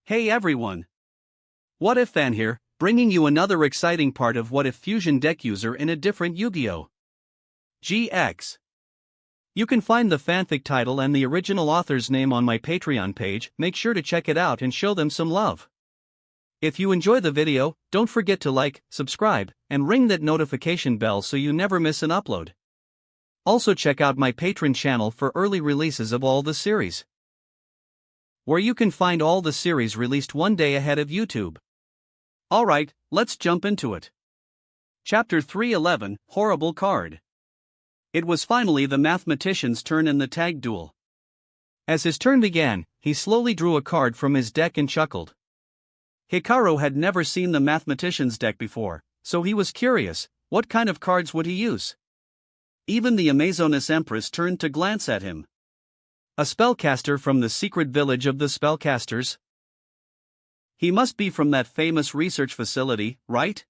Hey everyone! What If Fan here, bringing you another exciting part of What If Fusion Deck User in a different Yu-Gi-Oh! GX. You can find the fanfic title and the original author's name on my Patreon page. Make sure to check it out and show them some love. If you enjoy the video, don't forget to like, subscribe, and ring that notification bell so you never miss an upload. Also check out my Patreon channel for early releases of all the series, where you can find all the series released one day ahead of YouTube. Alright, let's jump into it. Chapter 311, Horrible Card. It was finally the mathematician's turn in the tag duel. As his turn began, he slowly drew a card from his deck and chuckled. Hikaru had never seen the mathematician's deck before, so he was curious, what kind of cards would he use? Even the Amazoness Empress turned to glance at him. A spellcaster from the secret village of the spellcasters? He must be from that famous research facility, right?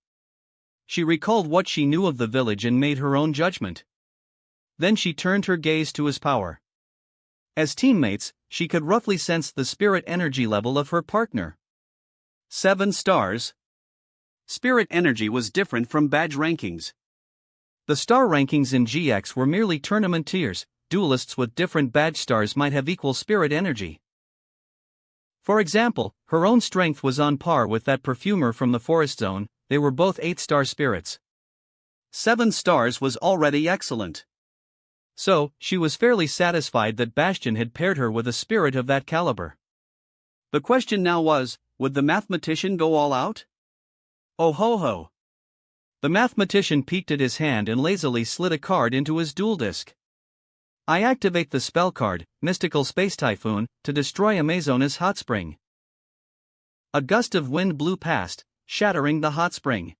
She recalled what she knew of the village and made her own judgment. Then she turned her gaze to his power. As teammates, she could roughly sense the spirit energy level of her partner. 7 stars. Spirit energy was different from badge rankings. The star rankings in GX were merely tournament tiers. Duelists with different badge stars might have equal spirit energy. For example, her own strength was on par with that perfumer from the Forest Zone. They were both 8-star spirits. 7 stars was already excellent. So, she was fairly satisfied that Bastion had paired her with a spirit of that caliber. The question now was, would the mathematician go all out? Oh ho ho! The mathematician peeked at his hand and lazily slid a card into his duel disk. I activate the spell card, Mystical Space Typhoon, to destroy Amazoness Hot Spring. A gust of wind blew past, shattering the hot spring.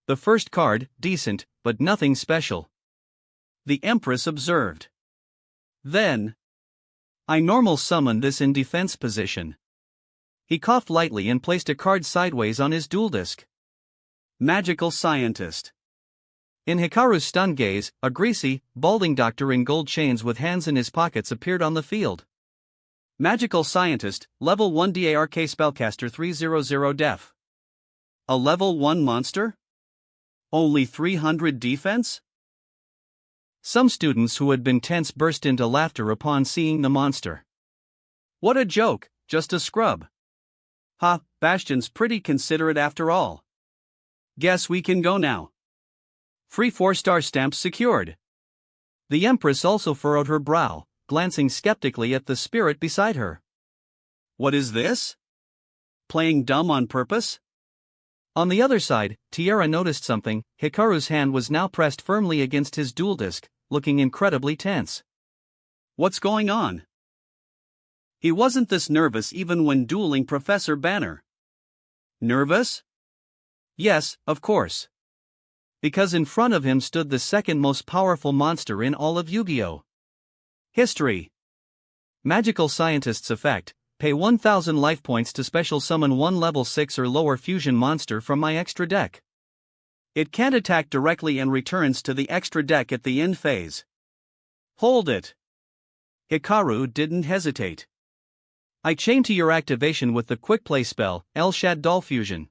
The first card, decent, but nothing special. The Empress observed. Then, I normal summoned this in defense position. He coughed lightly and placed a card sideways on his duel disk. Magical Scientist. In Hikaru's stunned gaze, a greasy, balding doctor in gold chains with hands in his pockets appeared on the field. Magical Scientist, Level 1 DARK Spellcaster 300 Def. A Level 1 monster? Only 300 defense? Some students who had been tense burst into laughter upon seeing the monster. What a joke, just a scrub. Ha, Bastion's pretty considerate after all. Guess we can go now. Free 4-star stamps secured. The Empress also furrowed her brow, glancing skeptically at the spirit beside her. What is this? Playing dumb on purpose? On the other side, Tiara noticed something. Hikaru's hand was now pressed firmly against his duel disk, looking incredibly tense. What's going on? He wasn't this nervous even when dueling Professor Banner. Nervous? Yes, of course. Because in front of him stood the second most powerful monster in all of Yu-Gi-Oh! History. Magical Scientist's effect, pay 1000 life points to special summon one level 6 or lower fusion monster from my extra deck. It can't attack directly and returns to the extra deck at the end phase. Hold it. Hikaru didn't hesitate. I chain to your activation with the quick play spell, El Shaddol Fusion.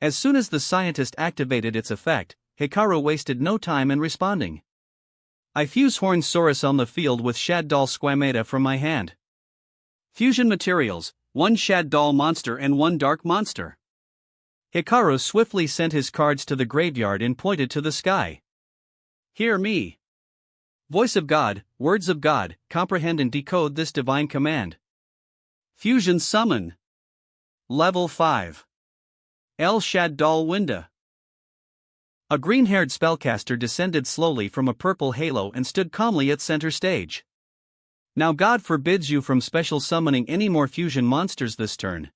As soon as the scientist activated its effect, Hikaru wasted no time in responding. I fuse Horned Saurus on the field with Shaddol Squamata from my hand. Fusion materials, 1 Shaddol monster and 1 dark monster. Hikaru swiftly sent his cards to the graveyard and pointed to the sky. Hear me. Voice of God, words of God, comprehend and decode this divine command. Fusion summon. Level 5. El Shaddol Winda. A green-haired spellcaster descended slowly from a purple halo and stood calmly at center stage. Now God forbids you from special summoning any more fusion monsters this turn.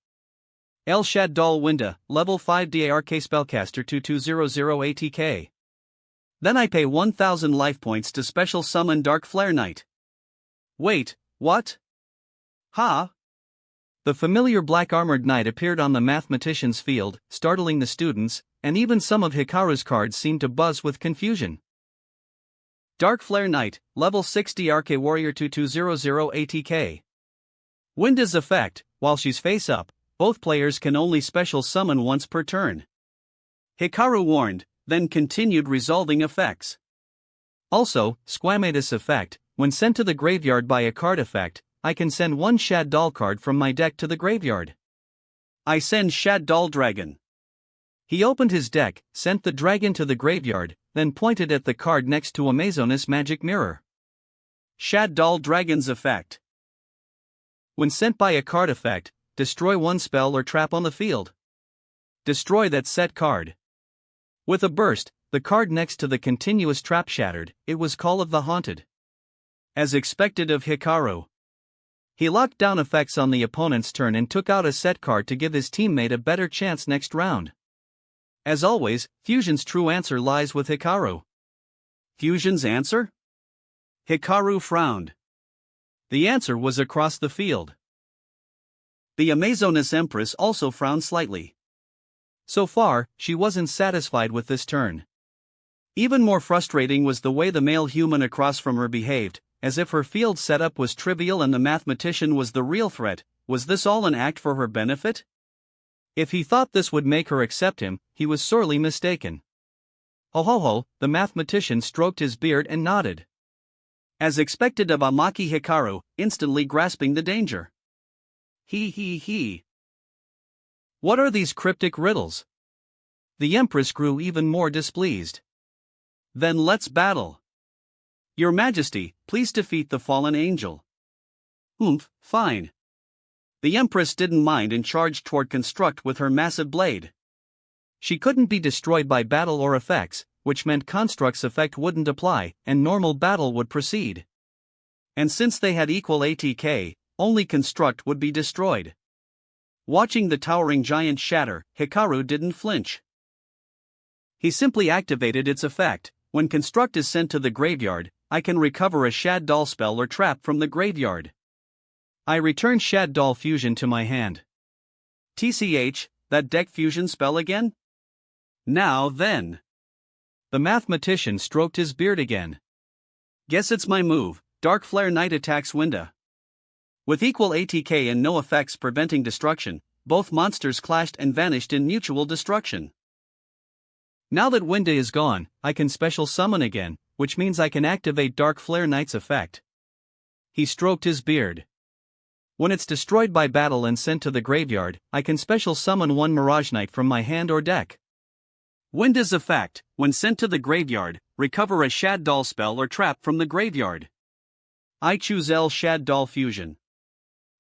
El Shaddol Winda, Level 5 DARK Spellcaster 2200 ATK. Then I pay 1000 life points to special summon Dark Flare Knight. Wait, what? Ha? The familiar black-armored knight appeared on the mathematician's field, startling the students, and even some of Hikaru's cards seemed to buzz with confusion. Dark Flare Knight, Level 6 DRK Warrior 2200 ATK. Winda's effect: while she's face up, both players can only special summon once per turn. Hikaru warned, then continued resolving effects. Also, Squamatus effect: when sent to the graveyard by a card effect, I can send one Shad Doll card from my deck to the graveyard. I send Shad Doll Dragon. He opened his deck, sent the dragon to the graveyard, then pointed at the card next to Amazonas Magic Mirror. Shad Doll Dragon's effect: when sent by a card effect, destroy one spell or trap on the field. Destroy that set card. With a burst, the card next to the continuous trap shattered. It was Call of the Haunted. As expected of Hikaru, he locked down effects on the opponent's turn and took out a set card to give his teammate a better chance next round. As always, Fusion's true answer lies with Hikaru. Fusion's answer? Hikaru frowned. The answer was across the field. The Amazonas Empress also frowned slightly. So far, she wasn't satisfied with this turn. Even more frustrating was the way the male human across from her behaved, as if her field setup was trivial and the mathematician was the real threat. Was this all an act for her benefit? If he thought this would make her accept him, he was sorely mistaken. Ho ho ho, the mathematician stroked his beard and nodded. As expected of Amaki Hikaru, instantly grasping the danger. He. What are these cryptic riddles? The Empress grew even more displeased. Then let's battle. Your Majesty, please defeat the fallen angel. Fine. The Empress didn't mind and charged toward Construct with her massive blade. She couldn't be destroyed by battle or effects, which meant Construct's effect wouldn't apply, and normal battle would proceed. And since they had equal ATK, only Construct would be destroyed. Watching the towering giant shatter, Hikaru didn't flinch. He simply activated its effect. When Construct is sent to the graveyard, I can recover a Shad Doll spell or trap from the graveyard. I return Shad Doll Fusion to my hand. TCH, that deck fusion spell again? Now then. The mathematician stroked his beard again. Guess it's my move. Dark Flare Knight attacks Winda. With equal ATK and no effects preventing destruction, both monsters clashed and vanished in mutual destruction. Now that Winda is gone, I can special summon again, which means I can activate Dark Flare Knight's effect. He stroked his beard. When it's destroyed by battle and sent to the graveyard, I can special summon one Mirage Knight from my hand or deck. Winda's effect: when sent to the graveyard, recover a Shad Doll spell or trap from the graveyard. I choose L Shad Doll Fusion.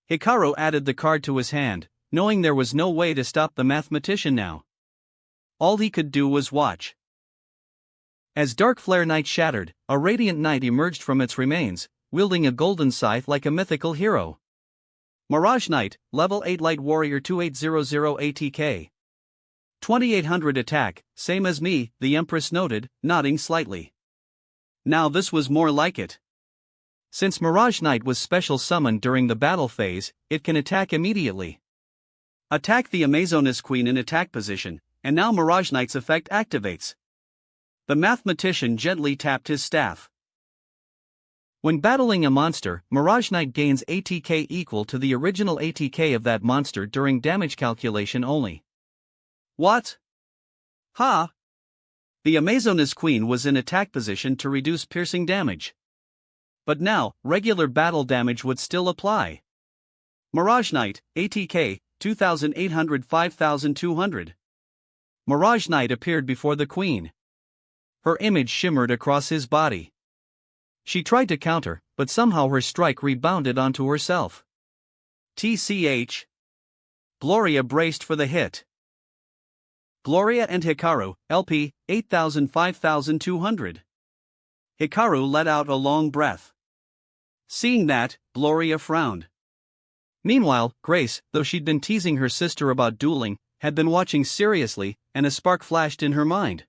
Hikaru added the card to his hand, knowing there was no way to stop the mathematician now. All he could do was watch. As Dark Flare Knight shattered, a Radiant Knight emerged from its remains, wielding a golden scythe like a mythical hero. Mirage Knight, level 8 Light Warrior 2800 ATK. 2800 attack, same as me, the Empress noted, nodding slightly. Now this was more like it. Since Mirage Knight was special summoned during the battle phase, it can attack immediately. Attack the Amazonas Queen in attack position, and now Mirage Knight's effect activates. The mathematician gently tapped his staff. When battling a monster, Mirage Knight gains ATK equal to the original ATK of that monster during damage calculation only. What? Ha! The Amazonas Queen was in attack position to reduce piercing damage. But now, regular battle damage would still apply. Mirage Knight, ATK, 2800-5200. Mirage Knight appeared before the Queen. Her image shimmered across his body. She tried to counter, but somehow her strike rebounded onto herself. TCH. Gloria braced for the hit. Gloria and Hikaru, LP, 8000-5200. Hikaru let out a long breath. Seeing that, Gloria frowned. Meanwhile, Grace, though she'd been teasing her sister about dueling, had been watching seriously, and a spark flashed in her mind.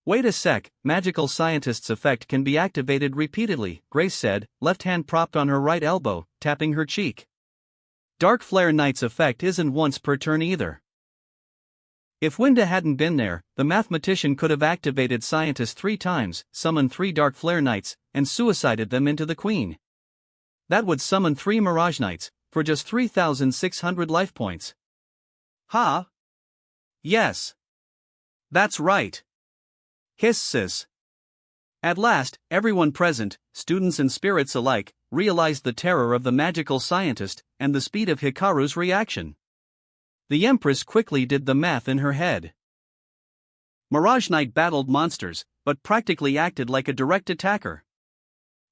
Wait a sec, Magical Scientist's effect can be activated repeatedly, Grace said, left hand propped on her right elbow, tapping her cheek. Dark Flare Knight's effect isn't once per turn either. If Winda hadn't been there, the mathematician could have activated Scientist 3 times, summoned 3 Dark Flare Knights, and suicided them into the Queen. That would summon 3 Mirage Knights, for just 3,600 life points. Huh? Yes. That's right. Hisses. At last, everyone present, students and spirits alike, realized the terror of the magical scientist and the speed of Hikaru's reaction. The Empress quickly did the math in her head. Mirage Knight battled monsters, but practically acted like a direct attacker.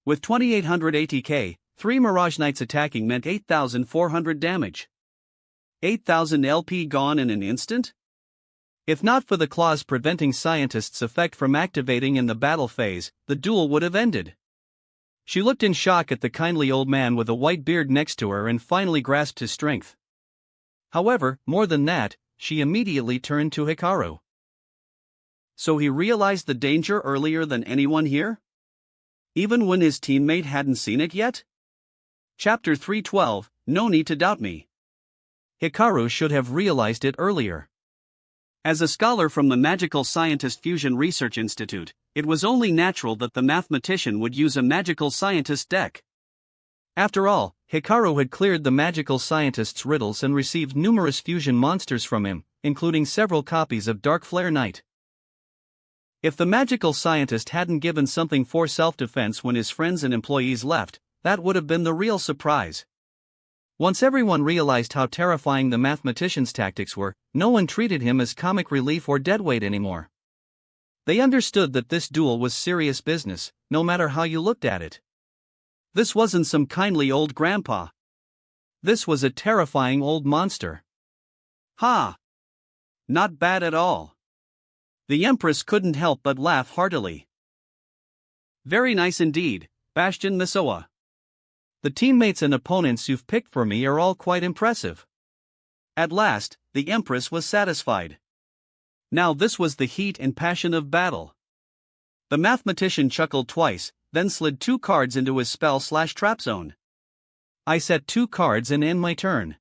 With 2800 ATK, 3 Mirage Knights attacking meant 8,400 damage. 8,000 LP gone in an instant? If not for the clause preventing scientist's effect from activating in the battle phase, the duel would have ended. She looked in shock at the kindly old man with a white beard next to her and finally grasped his strength. However, more than that, she immediately turned to Hikaru. So he realized the danger earlier than anyone here? Even when his teammate hadn't seen it yet? Chapter 312, No Need to Doubt Me. Hikaru should have realized it earlier. As a scholar from the Magical Scientist Fusion Research Institute, it was only natural that the mathematician would use a magical scientist deck. After all, Hikaru had cleared the magical scientist's riddles and received numerous fusion monsters from him, including several copies of Dark Flare Knight. If the magical scientist hadn't given something for self-defense when his friends and employees left, that would have been the real surprise. Once everyone realized how terrifying the mathematician's tactics were, no one treated him as comic relief or deadweight anymore. They understood that this duel was serious business, no matter how you looked at it. This wasn't some kindly old grandpa. This was a terrifying old monster. Ha! Not bad at all. The Empress couldn't help but laugh heartily. Very nice indeed, Bastion Misoa. The teammates and opponents you've picked for me are all quite impressive. At last, the Empress was satisfied. Now this was the heat and passion of battle. The mathematician chuckled twice, then slid 2 cards into his spell/trap zone. I set 2 cards and end my turn.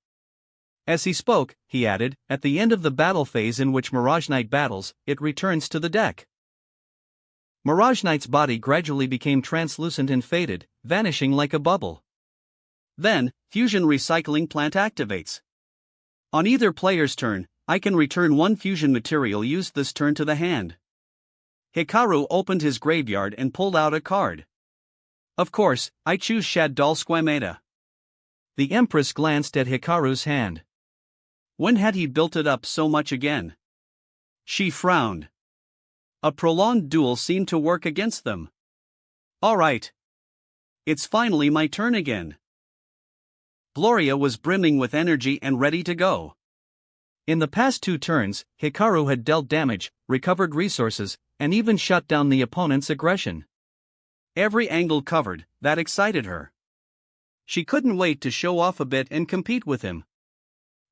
As he spoke, he added, at the end of the battle phase in which Mirage Knight battles, it returns to the deck. Mirage Knight's body gradually became translucent and faded, vanishing like a bubble. Then, Fusion Recycling Plant activates. On either player's turn, I can return 1 fusion material used this turn to the hand. Hikaru opened his graveyard and pulled out a card. Of course, I choose Shaddol Squamata. The Empress glanced at Hikaru's hand. When had he built it up so much again? She frowned. A prolonged duel seemed to work against them. All right. It's finally my turn again. Gloria was brimming with energy and ready to go. In the past 2 turns, Hikaru had dealt damage, recovered resources, and even shut down the opponent's aggression. Every angle covered, that excited her. She couldn't wait to show off a bit and compete with him.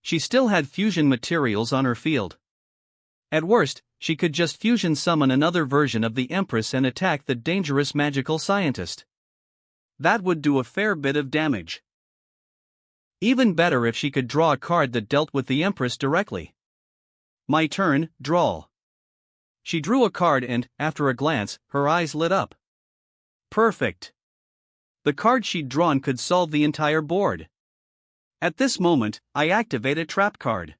She still had fusion materials on her field. At worst, she could just fusion summon another version of the Empress and attack the dangerous magical scientist. That would do a fair bit of damage. Even better if she could draw a card that dealt with the Empress directly. My turn, draw. She drew a card and, after a glance, her eyes lit up. Perfect. The card she'd drawn could solve the entire board. At this moment, I activate a trap card.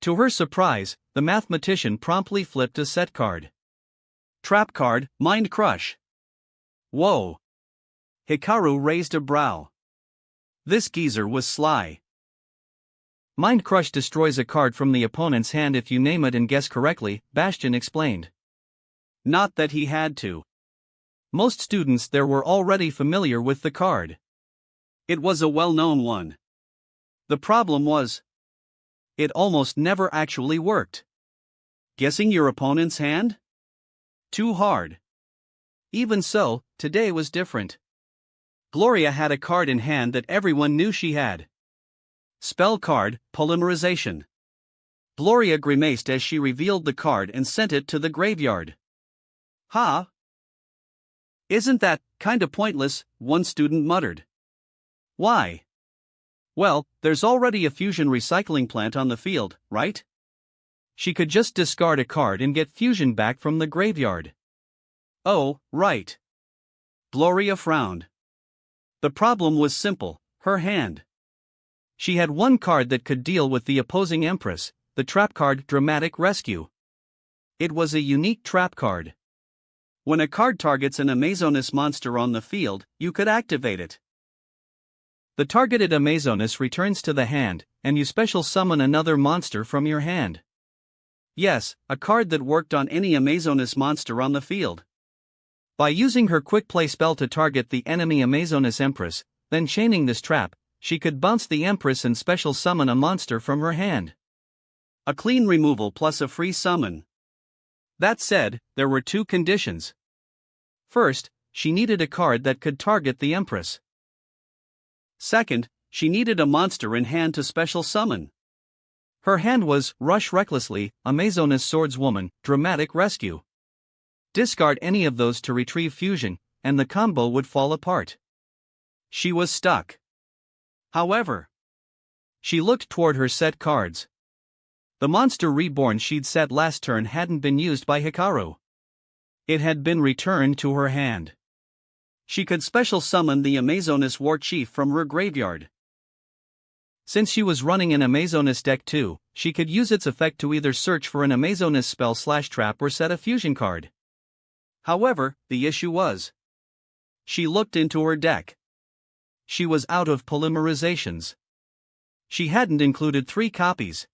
To her surprise, the mathematician promptly flipped a set card. Trap card, Mind Crush. Whoa. Hikaru raised a brow. This geezer was sly. Mind Crush destroys a card from the opponent's hand if you name it and guess correctly, Bastion explained. Not that he had to. Most students there were already familiar with the card. It was a well-known one. The problem was, it almost never actually worked. Guessing your opponent's hand? Too hard. Even so, today was different. Gloria had a card in hand that everyone knew she had. Spell card, Polymerization. Gloria grimaced as she revealed the card and sent it to the graveyard. Ha! Isn't that kinda pointless, one student muttered. Why? Well, there's already a fusion recycling plant on the field, right? She could just discard a card and get fusion back from the graveyard. Oh, right. Gloria frowned. The problem was simple, her hand. She had one card that could deal with the opposing Empress, the trap card Dramatic Rescue. It was a unique trap card. When a card targets an Amazonas monster on the field, you could activate it. The targeted Amazonas returns to the hand, and you special summon another monster from your hand. Yes, a card that worked on any Amazonas monster on the field. By using her quick play spell to target the enemy Amazonas Empress, then chaining this trap, she could bounce the Empress and special summon a monster from her hand. A clean removal plus a free summon. That said, there were two conditions. First, she needed a card that could target the Empress. Second, she needed a monster in hand to special summon. Her hand was Rush Recklessly, Amazonas Swordswoman, Dramatic Rescue. Discard any of those to retrieve fusion, and the combo would fall apart. She was stuck. However, she looked toward her set cards. The monster reborn she'd set last turn hadn't been used by Hikaru. It had been returned to her hand. She could special summon the Amazonas War Chief from her graveyard. Since she was running an Amazonas deck too, she could use its effect to either search for an Amazonas spell/trap or set a fusion card. However, the issue was, she looked into her deck. She was out of polymerizations. She hadn't included 3 copies.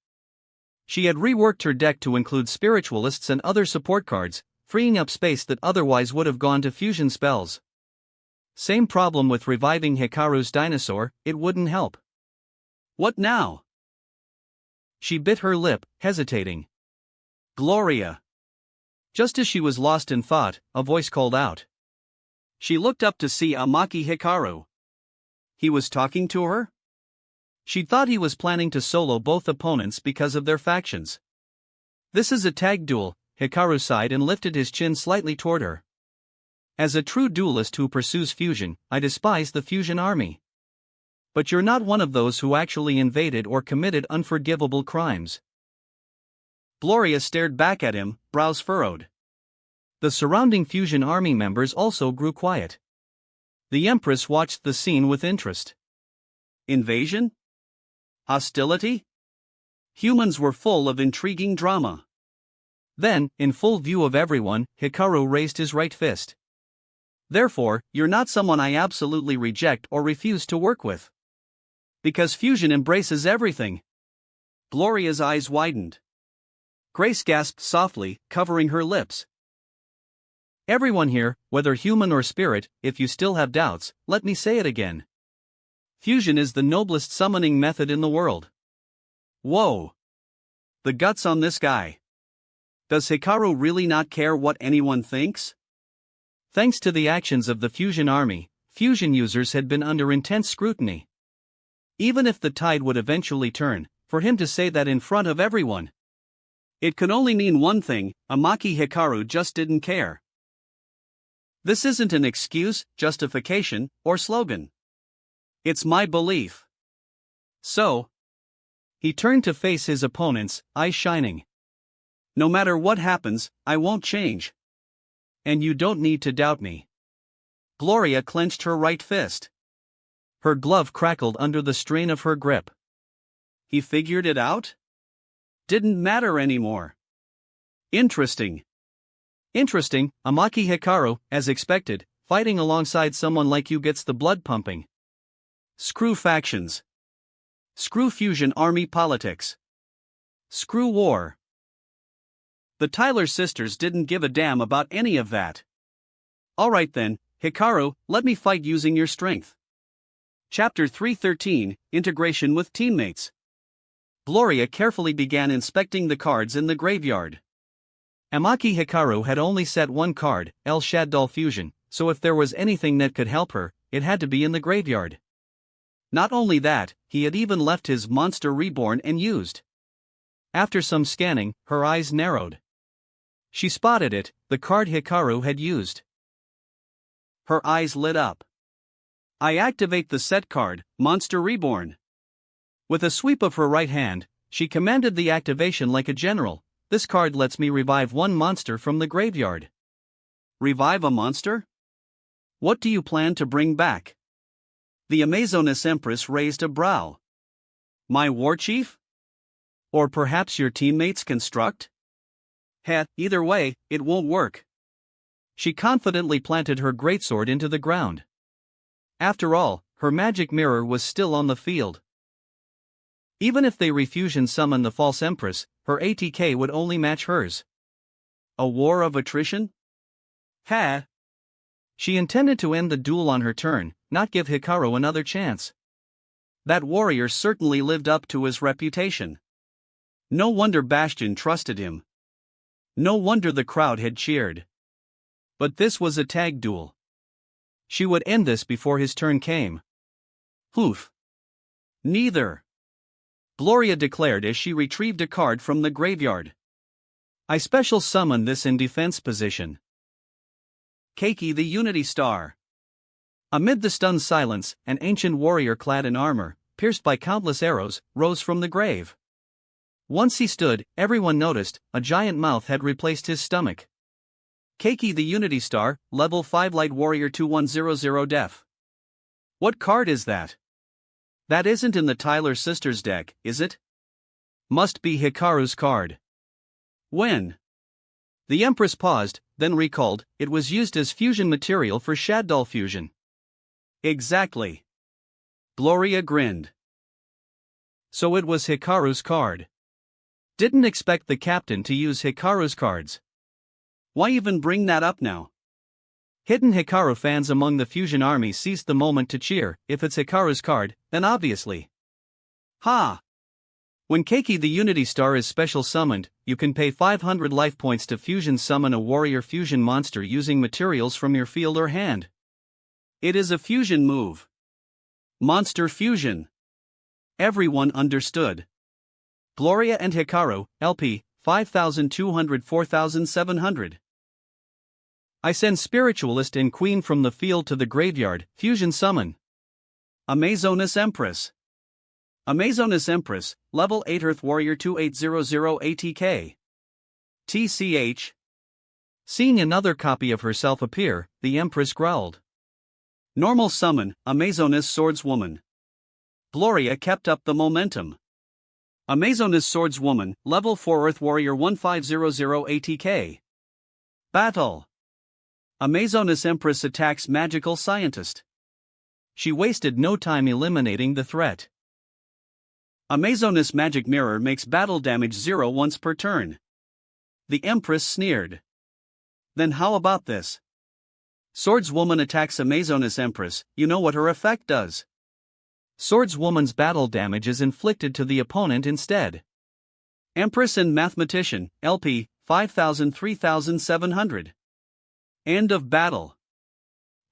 She had reworked her deck to include spiritualists and other support cards, freeing up space that otherwise would have gone to fusion spells. Same problem with reviving Hikaru's dinosaur, it wouldn't help. What now? She bit her lip, hesitating. Gloria. Just as she was lost in thought, a voice called out. She looked up to see Amaki Hikaru. He was talking to her? She thought he was planning to solo both opponents because of their factions. This is a tag duel, Hikaru sighed and lifted his chin slightly toward her. As a true duelist who pursues fusion, I despise the fusion army. But you're not one of those who actually invaded or committed unforgivable crimes. Gloria stared back at him, brows furrowed. The surrounding fusion army members also grew quiet. The Empress watched the scene with interest. Invasion? Hostility? Humans were full of intriguing drama. Then, in full view of everyone, Hikaru raised his right fist. Therefore, you're not someone I absolutely reject or refuse to work with. Because fusion embraces everything. Gloria's eyes widened. Grace gasped softly, covering her lips. Everyone here, whether human or spirit, if you still have doubts, let me say it again. Fusion is the noblest summoning method in the world. Whoa! The guts on this guy. Does Hikaru really not care what anyone thinks? Thanks to the actions of the fusion army, fusion users had been under intense scrutiny. Even if the tide would eventually turn, for him to say that in front of everyone, it could only mean one thing: Amaki Hikaru just didn't care. This isn't an excuse, justification, or slogan. It's my belief. So, he turned to face his opponents, eyes shining. No matter what happens, I won't change. And you don't need to doubt me. Gloria clenched her right fist. Her glove crackled under the strain of her grip. He figured it out? Didn't matter anymore. Interesting. Interesting, Amaki Hikaru, as expected, fighting alongside someone like you gets the blood pumping. Screw factions. Screw fusion army politics. Screw war. The Tyler sisters didn't give a damn about any of that. Alright then, Hikaru, let me fight using your strength. Chapter 313, Integration with Teammates. Gloria carefully began inspecting the cards in the graveyard. Amaki Hikaru had only set one card, El Shaddol Fusion, so if there was anything that could help her, it had to be in the graveyard. Not only that, he had even left his Monster Reborn unused. After some scanning, her eyes narrowed. She spotted it, the card Hikaru had used. Her eyes lit up. I activate the set card, Monster Reborn. With a sweep of her right hand, she commanded the activation like a general. This card lets me revive one monster from the graveyard. Revive a monster? What do you plan to bring back? The Amazonas Empress raised a brow. My war chief? Or perhaps your teammates construct? Either way, it won't work. She confidently planted her greatsword into the ground. After all, her magic mirror was still on the field. Even if they refusion summon the false empress, her ATK would only match hers. A war of attrition? She intended to end the duel on her turn, not give Hikaru another chance. That warrior certainly lived up to his reputation. No wonder Bastion trusted him. No wonder the crowd had cheered. But this was a tag duel. She would end this before his turn came. Oof. Neither. Gloria declared as she retrieved a card from the graveyard. I special summon this in defense position. Keiki the Unity Star. Amid the stunned silence, an ancient warrior clad in armor, pierced by countless arrows, rose from the grave. Once he stood, everyone noticed, a giant mouth had replaced his stomach. Keiki the Unity Star, level 5 Light Warrior 2100 def. What card is that? That isn't in the Tyler Sisters deck, is it? Must be Hikaru's card. When? The Empress paused, then recalled, it was used as fusion material for Shaddol fusion. Exactly. Gloria grinned. So it was Hikaru's card. Didn't expect the captain to use Hikaru's cards. Why even bring that up now? Hidden Hikaru fans among the fusion army seized the moment to cheer. If it's Hikaru's card, then obviously. When Keiki the Unity Star is special summoned, you can pay 500 life points to fusion summon a warrior fusion monster using materials from your field or hand. It is a fusion move. Monster fusion. Everyone understood. Gloria and Hikaru, LP, 5200 4700. I send Spiritualist and Queen from the field to the graveyard, fusion summon. Amazonas Empress. Amazonas Empress, level 8 Earth Warrior 2800 ATK. TCH. Seeing another copy of herself appear, the Empress growled. Normal summon, Amazonas Swordswoman. Gloria kept up the momentum. Amazonas Swordswoman, level 4 Earth Warrior 1500 ATK. Battle. Amazonas Empress attacks Magical Scientist. She wasted no time eliminating the threat. Amazonas Magic Mirror makes battle damage 0 once per turn. The Empress sneered. Then how about this? Swordswoman attacks Amazonas Empress, you know what her effect does. Swordswoman's battle damage is inflicted to the opponent instead. Empress and Mathematician, LP, 3700. End of battle.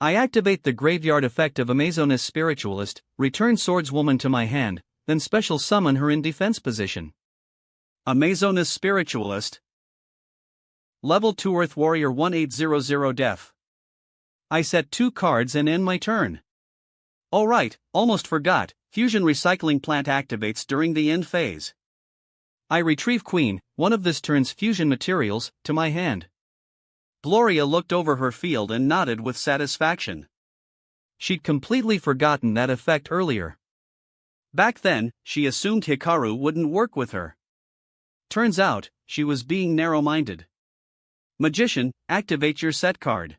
I activate the graveyard effect of Amazonas Spiritualist, return Swordswoman to my hand, then special summon her in defense position. Amazonas Spiritualist. Level 2 Earth Warrior 1800 def. I set 2 cards and end my turn. Oh right, almost forgot, Fusion Recycling Plant activates during the end phase. I retrieve Queen, one of this turn's fusion materials, to my hand. Gloria looked over her field and nodded with satisfaction. She'd completely forgotten that effect earlier. Back then, she assumed Hikaru wouldn't work with her. Turns out, she was being narrow-minded. Magician, activate your set card.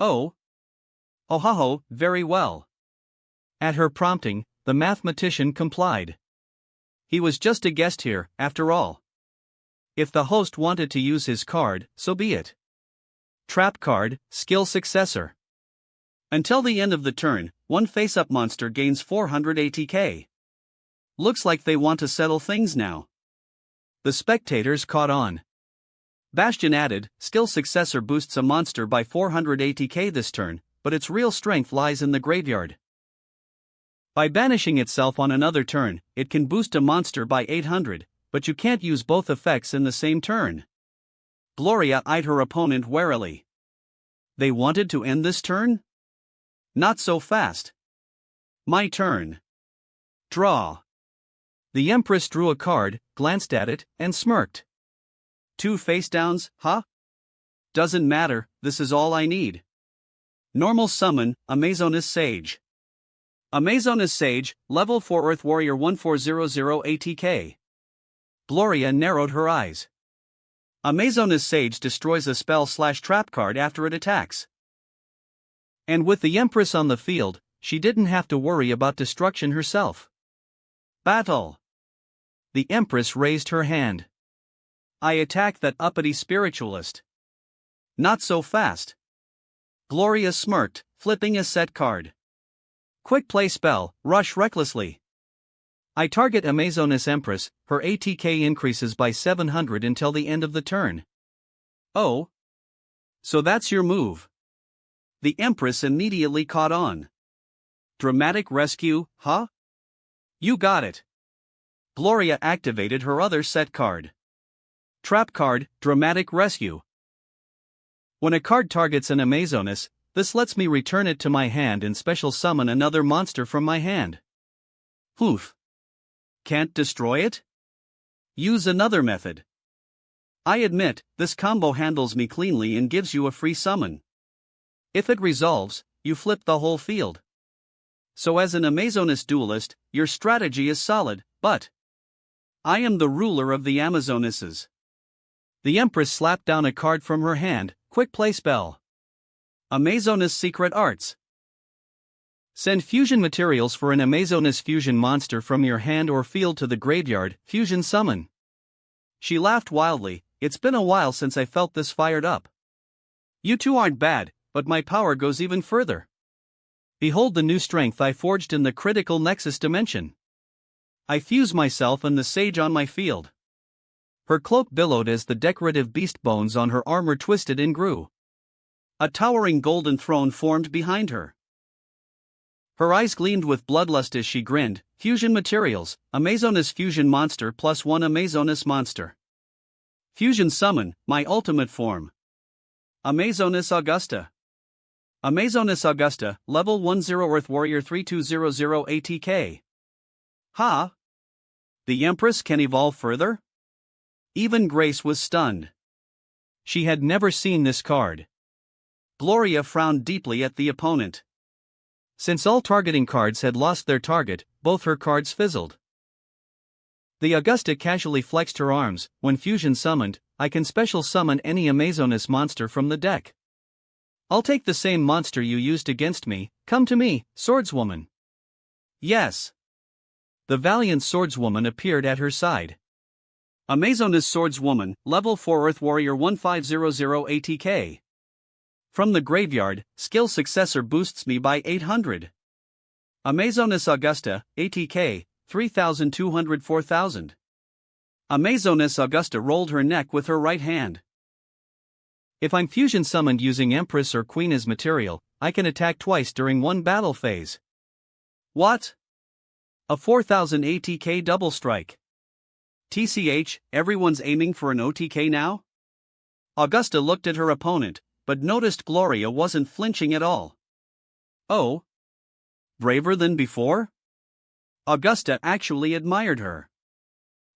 Oh. Oh, very well. At her prompting, the mathematician complied. He was just a guest here, after all. If the host wanted to use his card, so be it. Trap card, skill successor. Until the end of the turn, one face-up monster gains 400 ATK. Looks like they want to settle things now. The spectators caught on. Bastion added, skill successor boosts a monster by 400 ATK this turn, but its real strength lies in the graveyard. By banishing itself on another turn, it can boost a monster by 800, but you can't use both effects in the same turn. Gloria eyed her opponent warily. They wanted to end this turn? Not so fast. My turn. Draw. The Empress drew a card, glanced at it, and smirked. 2 face downs, huh? Doesn't matter, this is all I need. Normal summon, Amazonas Sage. Amazonas Sage, Level 4 Earth Warrior 1400 ATK. Gloria narrowed her eyes. Amazonas Sage destroys a spell/trap card after it attacks. And with the Empress on the field, she didn't have to worry about destruction herself. Battle! The Empress raised her hand. I attack that uppity spiritualist. Not so fast. Gloria smirked, flipping a set card. Quick play spell, rush recklessly. I target Amazonas Empress, her ATK increases by 700 until the end of the turn. Oh? So that's your move. The Empress immediately caught on. Dramatic rescue, huh? You got it. Gloria activated her other set card. Trap card, Dramatic Rescue. When a card targets an Amazonas, this lets me return it to my hand and special summon another monster from my hand. Oof. Can't destroy it? Use another method. I admit, this combo handles me cleanly and gives you a free summon. If it resolves, you flip the whole field. So as an Amazonas duelist, your strategy is solid, but I am the ruler of the Amazonesses. The Empress slapped down a card from her hand, quick play spell. Amazonas Secret Arts. Send fusion materials for an Amazonas fusion monster from your hand or field to the graveyard, fusion summon. She laughed wildly, it's been a while since I felt this fired up. You two aren't bad, but my power goes even further. Behold the new strength I forged in the critical nexus dimension. I fuse myself and the sage on my field. Her cloak billowed as the decorative beast bones on her armor twisted and grew. A towering golden throne formed behind her. Her eyes gleamed with bloodlust as she grinned. Fusion materials, Amazonas fusion monster plus 1 Amazonas monster. Fusion summon, my ultimate form. Amazonas Augusta. Amazonas Augusta, level 10 Earth Warrior 3200 ATK. Ha! The Empress can evolve further? Even Grace was stunned. She had never seen this card. Gloria frowned deeply at the opponent. Since all targeting cards had lost their target, both her cards fizzled. The Augusta casually flexed her arms. When fusion summoned, I can special summon any Amazonas monster from the deck. I'll take the same monster you used against me. Come to me, swordswoman. Yes. The valiant swordswoman appeared at her side. Amazonas swordswoman, level 4 Earth Warrior 1500 ATK. From the graveyard, skill successor boosts me by 800. Amazonas Augusta, ATK, 3200 4000. Amazonas Augusta rolled her neck with her right hand. If I'm fusion summoned using Empress or Queen as material, I can attack twice during one battle phase. What? A 4000 ATK double strike. TCH, everyone's aiming for an OTK now? Augusta looked at her opponent, but noticed Gloria wasn't flinching at all. Oh? Braver than before? Augusta actually admired her.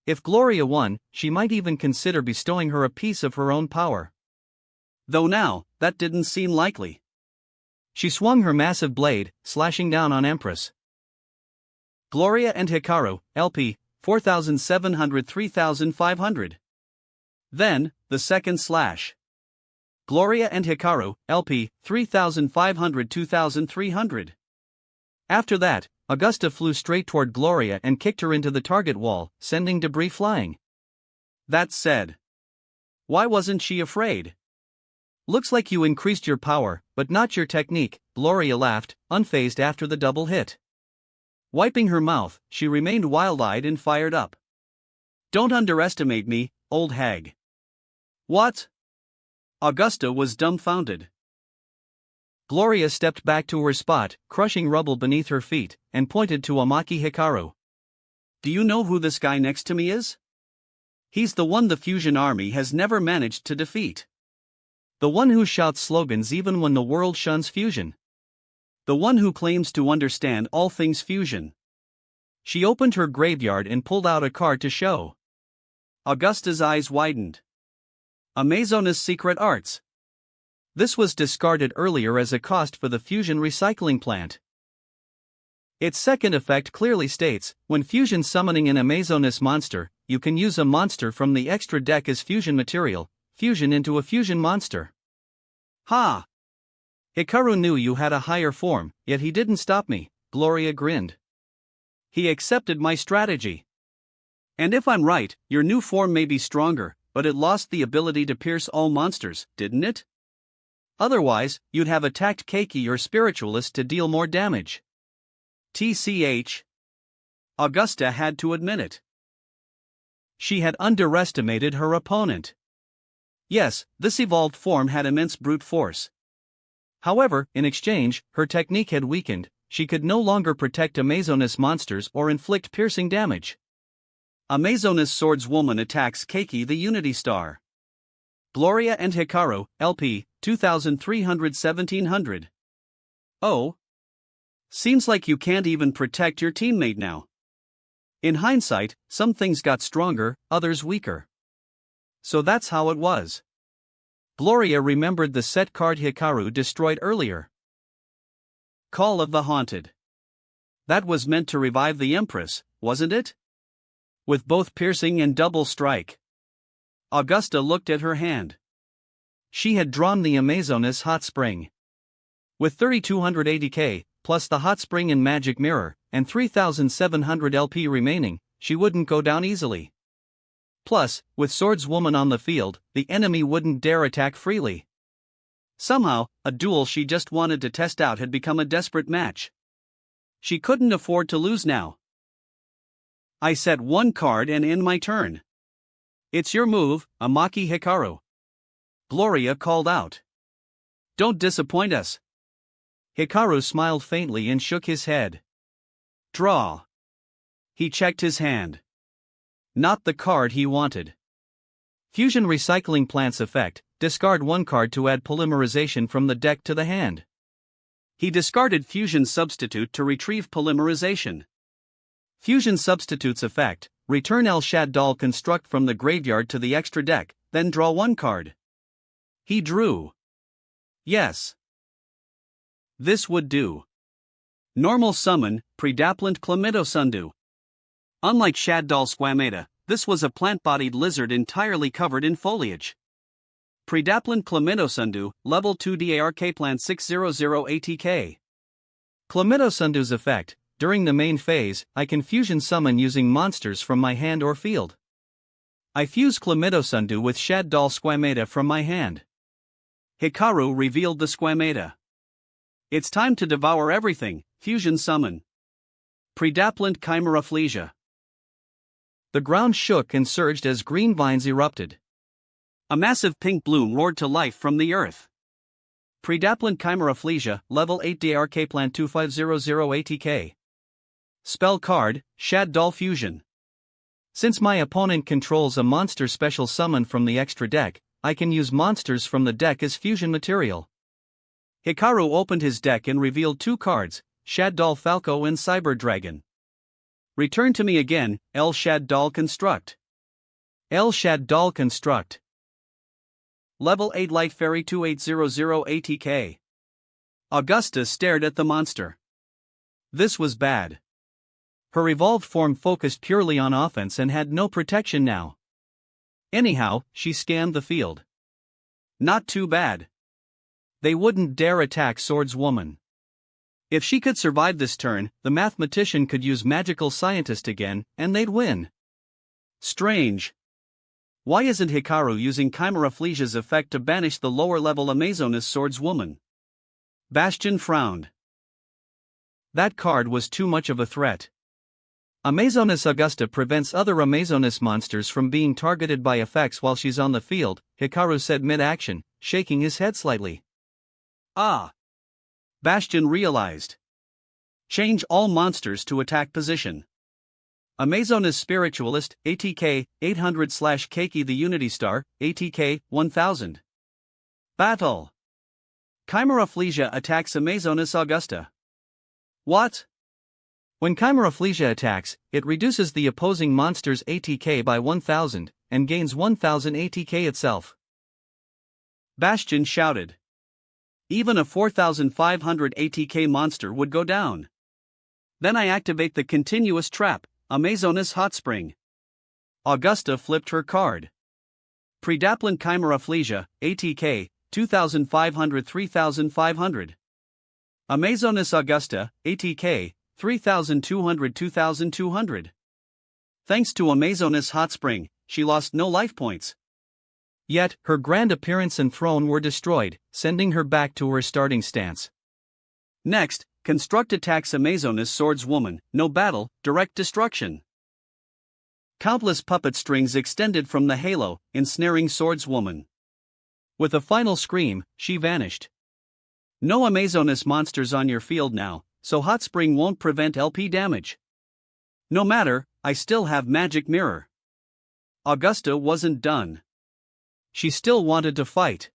If Gloria won, she might even consider bestowing her a piece of her own power. Though now, that didn't seem likely. She swung her massive blade, slashing down on Empress. Gloria and Hikaru, LP, 4700 3500. Then, the second slash. Gloria and Hikaru, LP, 3500 2300. After that, Augusta flew straight toward Gloria and kicked her into the target wall, sending debris flying. That said, why wasn't she afraid? Looks like you increased your power, but not your technique, Gloria laughed, unfazed after the double hit. Wiping her mouth, she remained wild-eyed and fired up. Don't underestimate me, old hag. What? Augusta was dumbfounded. Gloria stepped back to her spot, crushing rubble beneath her feet, and pointed to Amaki Hikaru. Do you know who this guy next to me is? He's the one the fusion army has never managed to defeat. The one who shouts slogans even when the world shuns fusion. The one who claims to understand all things fusion. She opened her graveyard and pulled out a card to show. Augusta's eyes widened. Amazonas Secret Arts. This was discarded earlier as a cost for the fusion recycling plant. Its second effect clearly states, when fusion summoning an Amazonas monster, you can use a monster from the extra deck as fusion material, fusion into a fusion monster. Ha! Hikaru knew you had a higher form, yet he didn't stop me, Gloria grinned. He accepted my strategy. And if I'm right, your new form may be stronger, but it lost the ability to pierce all monsters, didn't it? Otherwise, you'd have attacked Keiki your spiritualist to deal more damage. TCH. Augusta had to admit it. She had underestimated her opponent. Yes, this evolved form had immense brute force. However, in exchange, her technique had weakened, she could no longer protect Amazonas monsters or inflict piercing damage. Amazonas Swordswoman attacks Keiki the Unity Star. Gloria and Hikaru, LP, 2300-1700. Oh. Seems like you can't even protect your teammate now. In hindsight, some things got stronger, others weaker. So that's how it was. Gloria remembered the set card Hikaru destroyed earlier. Call of the Haunted. That was meant to revive the Empress, wasn't it? With both piercing and double strike. Augusta looked at her hand. She had drawn the Amazonas Hot Spring. With 3280k, plus the Hot Spring and Magic Mirror, and 3700 LP remaining, she wouldn't go down easily. Plus, with Swordswoman on the field, the enemy wouldn't dare attack freely. Somehow, a duel she just wanted to test out had become a desperate match. She couldn't afford to lose now. I set one card and end my turn. It's your move, Amaki Hikaru. Gloria called out. Don't disappoint us. Hikaru smiled faintly and shook his head. Draw. He checked his hand. Not the card he wanted. Fusion Recycling Plants effect, discard one card to add polymerization from the deck to the hand. He discarded Fusion Substitute to retrieve polymerization. Fusion Substitute's effect, return El Shaddol construct from the graveyard to the extra deck, then draw one card. He drew. Yes. This would do. Normal summon, Predaplant Chlamydosundu. Unlike Shaddol Squamata, this was a plant-bodied lizard entirely covered in foliage. Predaplant Chlamydosundu, level 2 DARK plant 600 ATK. Chlamydosundu's effect, during the main phase, I can fusion summon using monsters from my hand or field. I fuse Chlamydosundu with Shaddol Squamata from my hand. Hikaru revealed the Squamata. It's time to devour everything, fusion summon. Predaplant Chimeraplegia. The ground shook and surged as green vines erupted. A massive pink bloom roared to life from the earth. Predaplant Chimeraplegia, level 8 DRK plant 2500 ATK. Spell card, Shaddol Fusion. Since my opponent controls a monster special summon from the extra deck, I can use monsters from the deck as fusion material. Hikaru opened his deck and revealed two cards, Shaddol Falco and Cyber Dragon. Return to me again, El Shaddol Construct. El Shaddol Construct. Level 8 Light Fairy 2800 ATK. Augusta stared at the monster. This was bad. Her evolved form focused purely on offense and had no protection now. Anyhow, she scanned the field. Not too bad. They wouldn't dare attack Swordswoman. If she could survive this turn, the mathematician could use Magical Scientist again, and they'd win. Strange. Why isn't Hikaru using Chimeraplegia's effect to banish the lower-level Amazonas Swordswoman? Bastion frowned. That card was too much of a threat. Amazonas Augusta prevents other Amazonas monsters from being targeted by effects while she's on the field, Hikaru said mid-action, shaking his head slightly. Ah! Bastion realized. Change all monsters to attack position. Amazonas Spiritualist, ATK, 800/Keiki the Unity Star, ATK, 1000. Battle. Chimeraplegia attacks Amazonas Augusta. What? When Chimeraplegia attacks, it reduces the opposing monster's ATK by 1000, and gains 1000 ATK itself. Bastion shouted. Even a 4500 ATK monster would go down. Then I activate the continuous trap, Amazonas Hot Spring. Augusta flipped her card. Predaplin Chimera Flesia, ATK, 2500 3500. Amazonas Augusta, ATK, 3200 2200. Thanks to Amazonas Hot Spring, she lost no life points. Yet, her grand appearance and throne were destroyed, sending her back to her starting stance. Next, Construct attacks Amazonas Swordswoman, no battle, direct destruction. Countless puppet strings extended from the halo, ensnaring Swordswoman. With a final scream, she vanished. No Amazonas monsters on your field now, so Hot Spring won't prevent LP damage. No matter, I still have Magic Mirror. Augusta wasn't done. She still wanted to fight.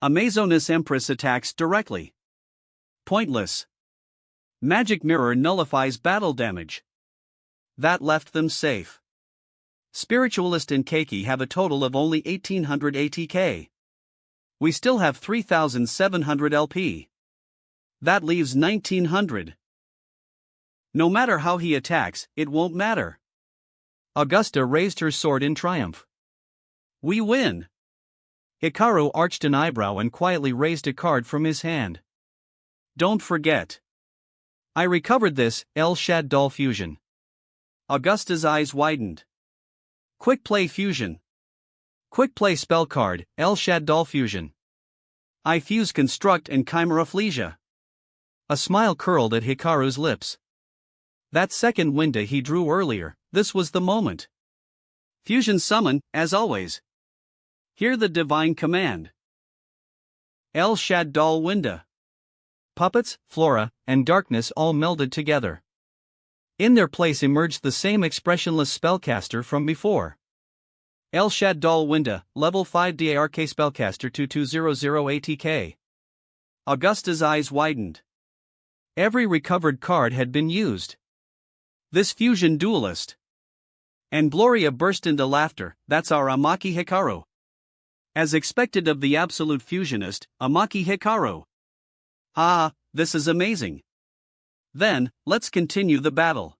Amazonas Empress attacks directly. Pointless. Magic Mirror nullifies battle damage. That left them safe. Spiritualist and Keiki have a total of only 1800 ATK. We still have 3700 LP. That leaves 1900. No matter how he attacks, it won't matter. Augusta raised her sword in triumph. We win! Hikaru arched an eyebrow and quietly raised a card from his hand. Don't forget. I recovered this, El Shad Doll Fusion. Augusta's eyes widened. Quick Play Fusion. Quick Play spell card, El Shad Doll Fusion. I fuse Construct and Chimera Flesia. A smile curled at Hikaru's lips. That second window he drew earlier, this was the moment. Fusion summon, as always. Hear the divine command. El Shad Doll Winda. Puppets, flora, and darkness all melded together. In their place emerged the same expressionless spellcaster from before. El Shad Doll Winda, level 5 DARK spellcaster 2200 ATK. Augusta's eyes widened. Every recovered card had been used. This fusion duelist. And Gloria burst into laughter. That's our Amaki Hikaru. As expected of the absolute fusionist, Amaki Hikaru. Ah, this is amazing. Then, let's continue the battle.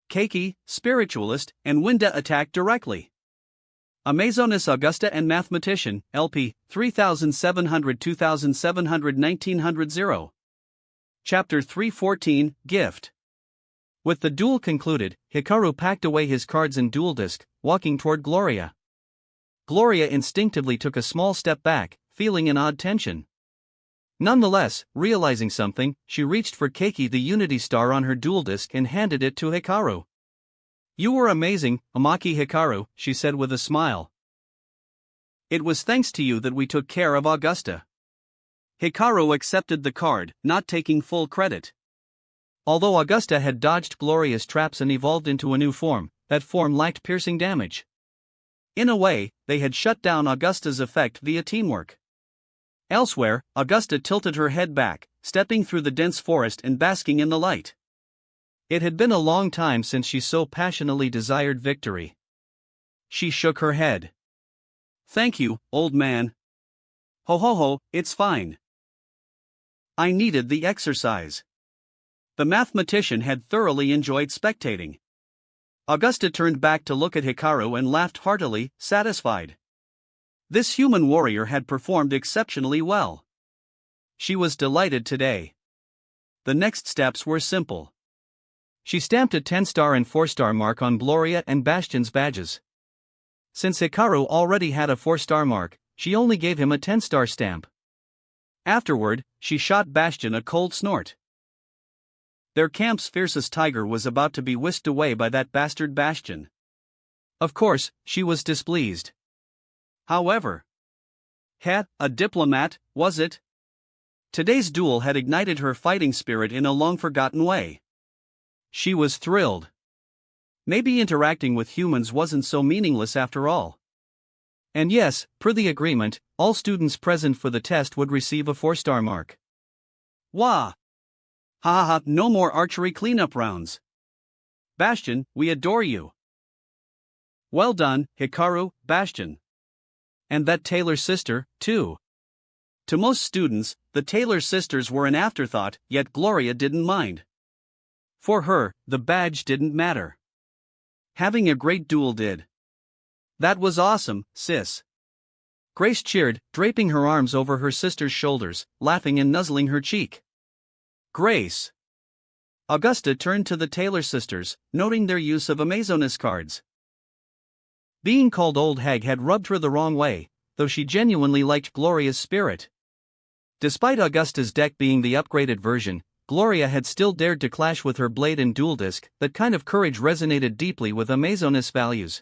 Keiki, Spiritualist, and Winda attack directly. Amazonas Augusta and Mathematician, LP, 3700 2700 1900 0. Chapter 314, Gift. With the duel concluded, Hikaru packed away his cards and duel disc, walking toward Gloria. Gloria instinctively took a small step back, feeling an odd tension. Nonetheless, realizing something, she reached for Keiki the Unity Star on her duel disc and handed it to Hikaru. You were amazing, Amaki Hikaru, she said with a smile. It was thanks to you that we took care of Augusta. Hikaru accepted the card, not taking full credit. Although Augusta had dodged Gloria's traps and evolved into a new form, that form lacked piercing damage. In a way, they had shut down Augusta's effect via teamwork. Elsewhere, Augusta tilted her head back, stepping through the dense forest and basking in the light. It had been a long time since she so passionately desired victory. She shook her head. Thank you, old man. Ho ho ho, it's fine. I needed the exercise. The mathematician had thoroughly enjoyed spectating. Augusta turned back to look at Hikaru and laughed heartily, satisfied. This human warrior had performed exceptionally well. She was delighted today. The next steps were simple. She stamped a 10-star and 4-star mark on Gloria and Bastion's badges. Since Hikaru already had a 4-star mark, she only gave him a 10-star stamp. Afterward, she shot Bastion a cold snort. Their camp's fiercest tiger was about to be whisked away by that bastard Bastion. Of course, she was displeased. However, a diplomat, was it? Today's duel had ignited her fighting spirit in a long-forgotten way. She was thrilled. Maybe interacting with humans wasn't so meaningless after all. And yes, per the agreement, all students present for the test would receive a 4-star mark. Wah! Ha ha ha, no more archery cleanup rounds. Bastion, we adore you. Well done, Hikaru, Bastion. And that Taylor sister, too. To most students, the Taylor sisters were an afterthought, yet Gloria didn't mind. For her, the badge didn't matter. Having a great duel did. That was awesome, sis. Grace cheered, draping her arms over her sister's shoulders, laughing and nuzzling her cheek. Grace. Augusta turned to the Taylor sisters, noting their use of Amazonas cards. Being called old hag had rubbed her the wrong way, though she genuinely liked Gloria's spirit. Despite Augusta's deck being the upgraded version, Gloria had still dared to clash with her blade and dual disc. That kind of courage resonated deeply with Amazonas values.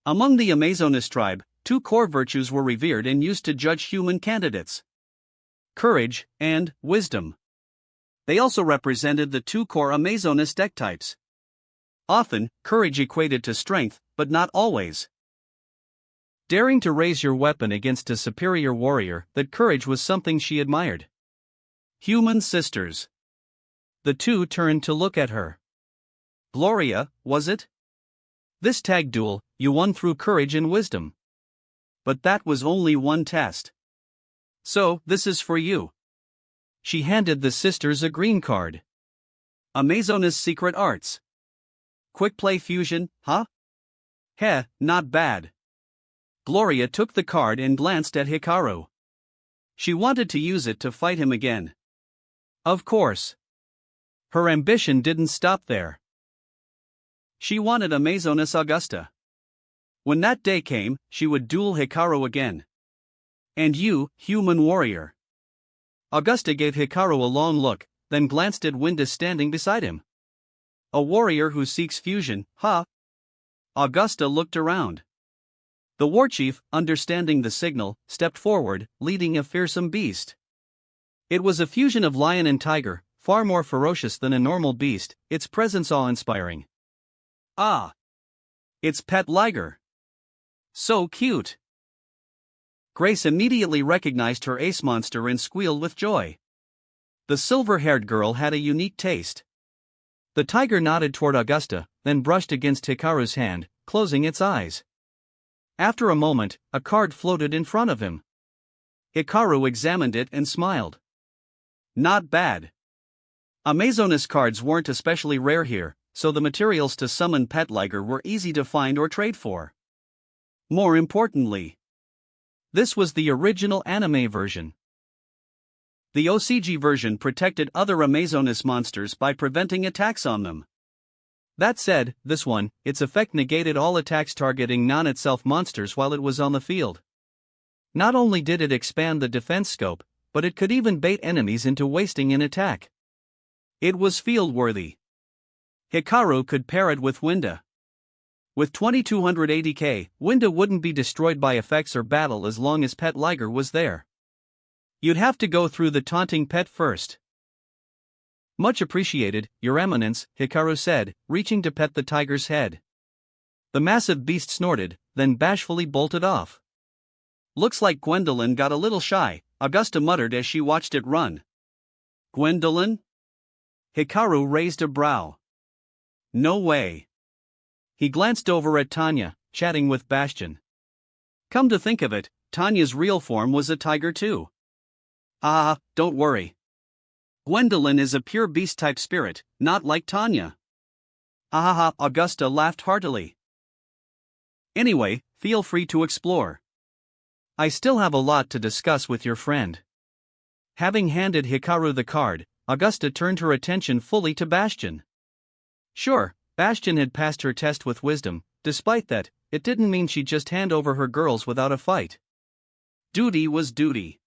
Among the Amazonas tribe, two core virtues were revered and used to judge human candidates: courage and wisdom. They also represented the two core Amazonas deck types. Often, courage equated to strength, but not always. Daring to raise your weapon against a superior warrior, that courage was something she admired. Human sisters. The two turned to look at her. Gloria, was it? This tag duel, you won through courage and wisdom. But that was only one test. So, this is for you. She handed the sisters a green card. Amazonas Secret Arts. Quick play fusion, huh? Heh, not bad. Gloria took the card and glanced at Hikaru. She wanted to use it to fight him again. Of course. Her ambition didn't stop there. She wanted Amazonas Augusta. When that day came, she would duel Hikaru again. And you, human warrior. Augusta gave Hikaru a long look, then glanced at Winda standing beside him. A warrior who seeks fusion, huh? Augusta looked around. The warchief, understanding the signal, stepped forward, leading a fearsome beast. It was a fusion of lion and tiger, far more ferocious than a normal beast, its presence awe-inspiring. Ah! It's Pet Liger. So cute! Grace immediately recognized her ace monster and squealed with joy. The silver-haired girl had a unique taste. The tiger nodded toward Augusta, then brushed against Hikaru's hand, closing its eyes. After a moment, a card floated in front of him. Hikaru examined it and smiled. Not bad. Amazonas cards weren't especially rare here, so the materials to summon Pet Liger were easy to find or trade for. More importantly, this was the original anime version. The OCG version protected other Amazonas monsters by preventing attacks on them. That said, this one, its effect negated all attacks targeting non-itself monsters while it was on the field. Not only did it expand the defense scope, but it could even bait enemies into wasting an attack. It was field-worthy. Hikaru could pair it with Winda. With 2200 ADK, Winda wouldn't be destroyed by effects or battle as long as Pet Liger was there. You'd have to go through the taunting pet first. Much appreciated, Your Eminence, Hikaru said, reaching to pet the tiger's head. The massive beast snorted, then bashfully bolted off. Looks like Gwendolyn got a little shy, Augusta muttered as she watched it run. Gwendolyn? Hikaru raised a brow. No way. He glanced over at Tanya, chatting with Bastion. Come to think of it, Tanya's real form was a tiger too. Ah, don't worry. Gwendolyn is a pure beast-type spirit, not like Tanya. Ahaha, Augusta laughed heartily. Anyway, feel free to explore. I still have a lot to discuss with your friend. Having handed Hikaru the card, Augusta turned her attention fully to Bastion. Sure, Bastion had passed her test with wisdom. Despite that, it didn't mean she'd just hand over her girls without a fight. Duty was duty.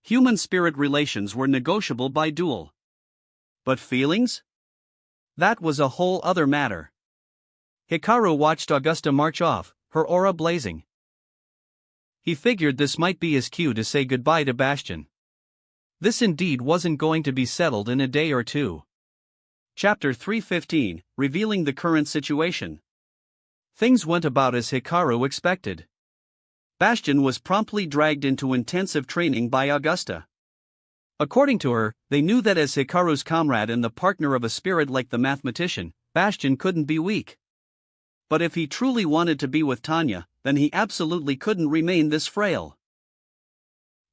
Human-spirit relations were negotiable by duel. But feelings? That was a whole other matter. Hikaru watched Augusta march off, her aura blazing. He figured this might be his cue to say goodbye to Bastion. This indeed wasn't going to be settled in a day or two. Chapter 315, revealing the current situation. Things went about as Hikaru expected. Bastion was promptly dragged into intensive training by Augusta. According to her, they knew that as Hikaru's comrade and the partner of a spirit like the mathematician, Bastion couldn't be weak. But if he truly wanted to be with Tanya, then he absolutely couldn't remain this frail.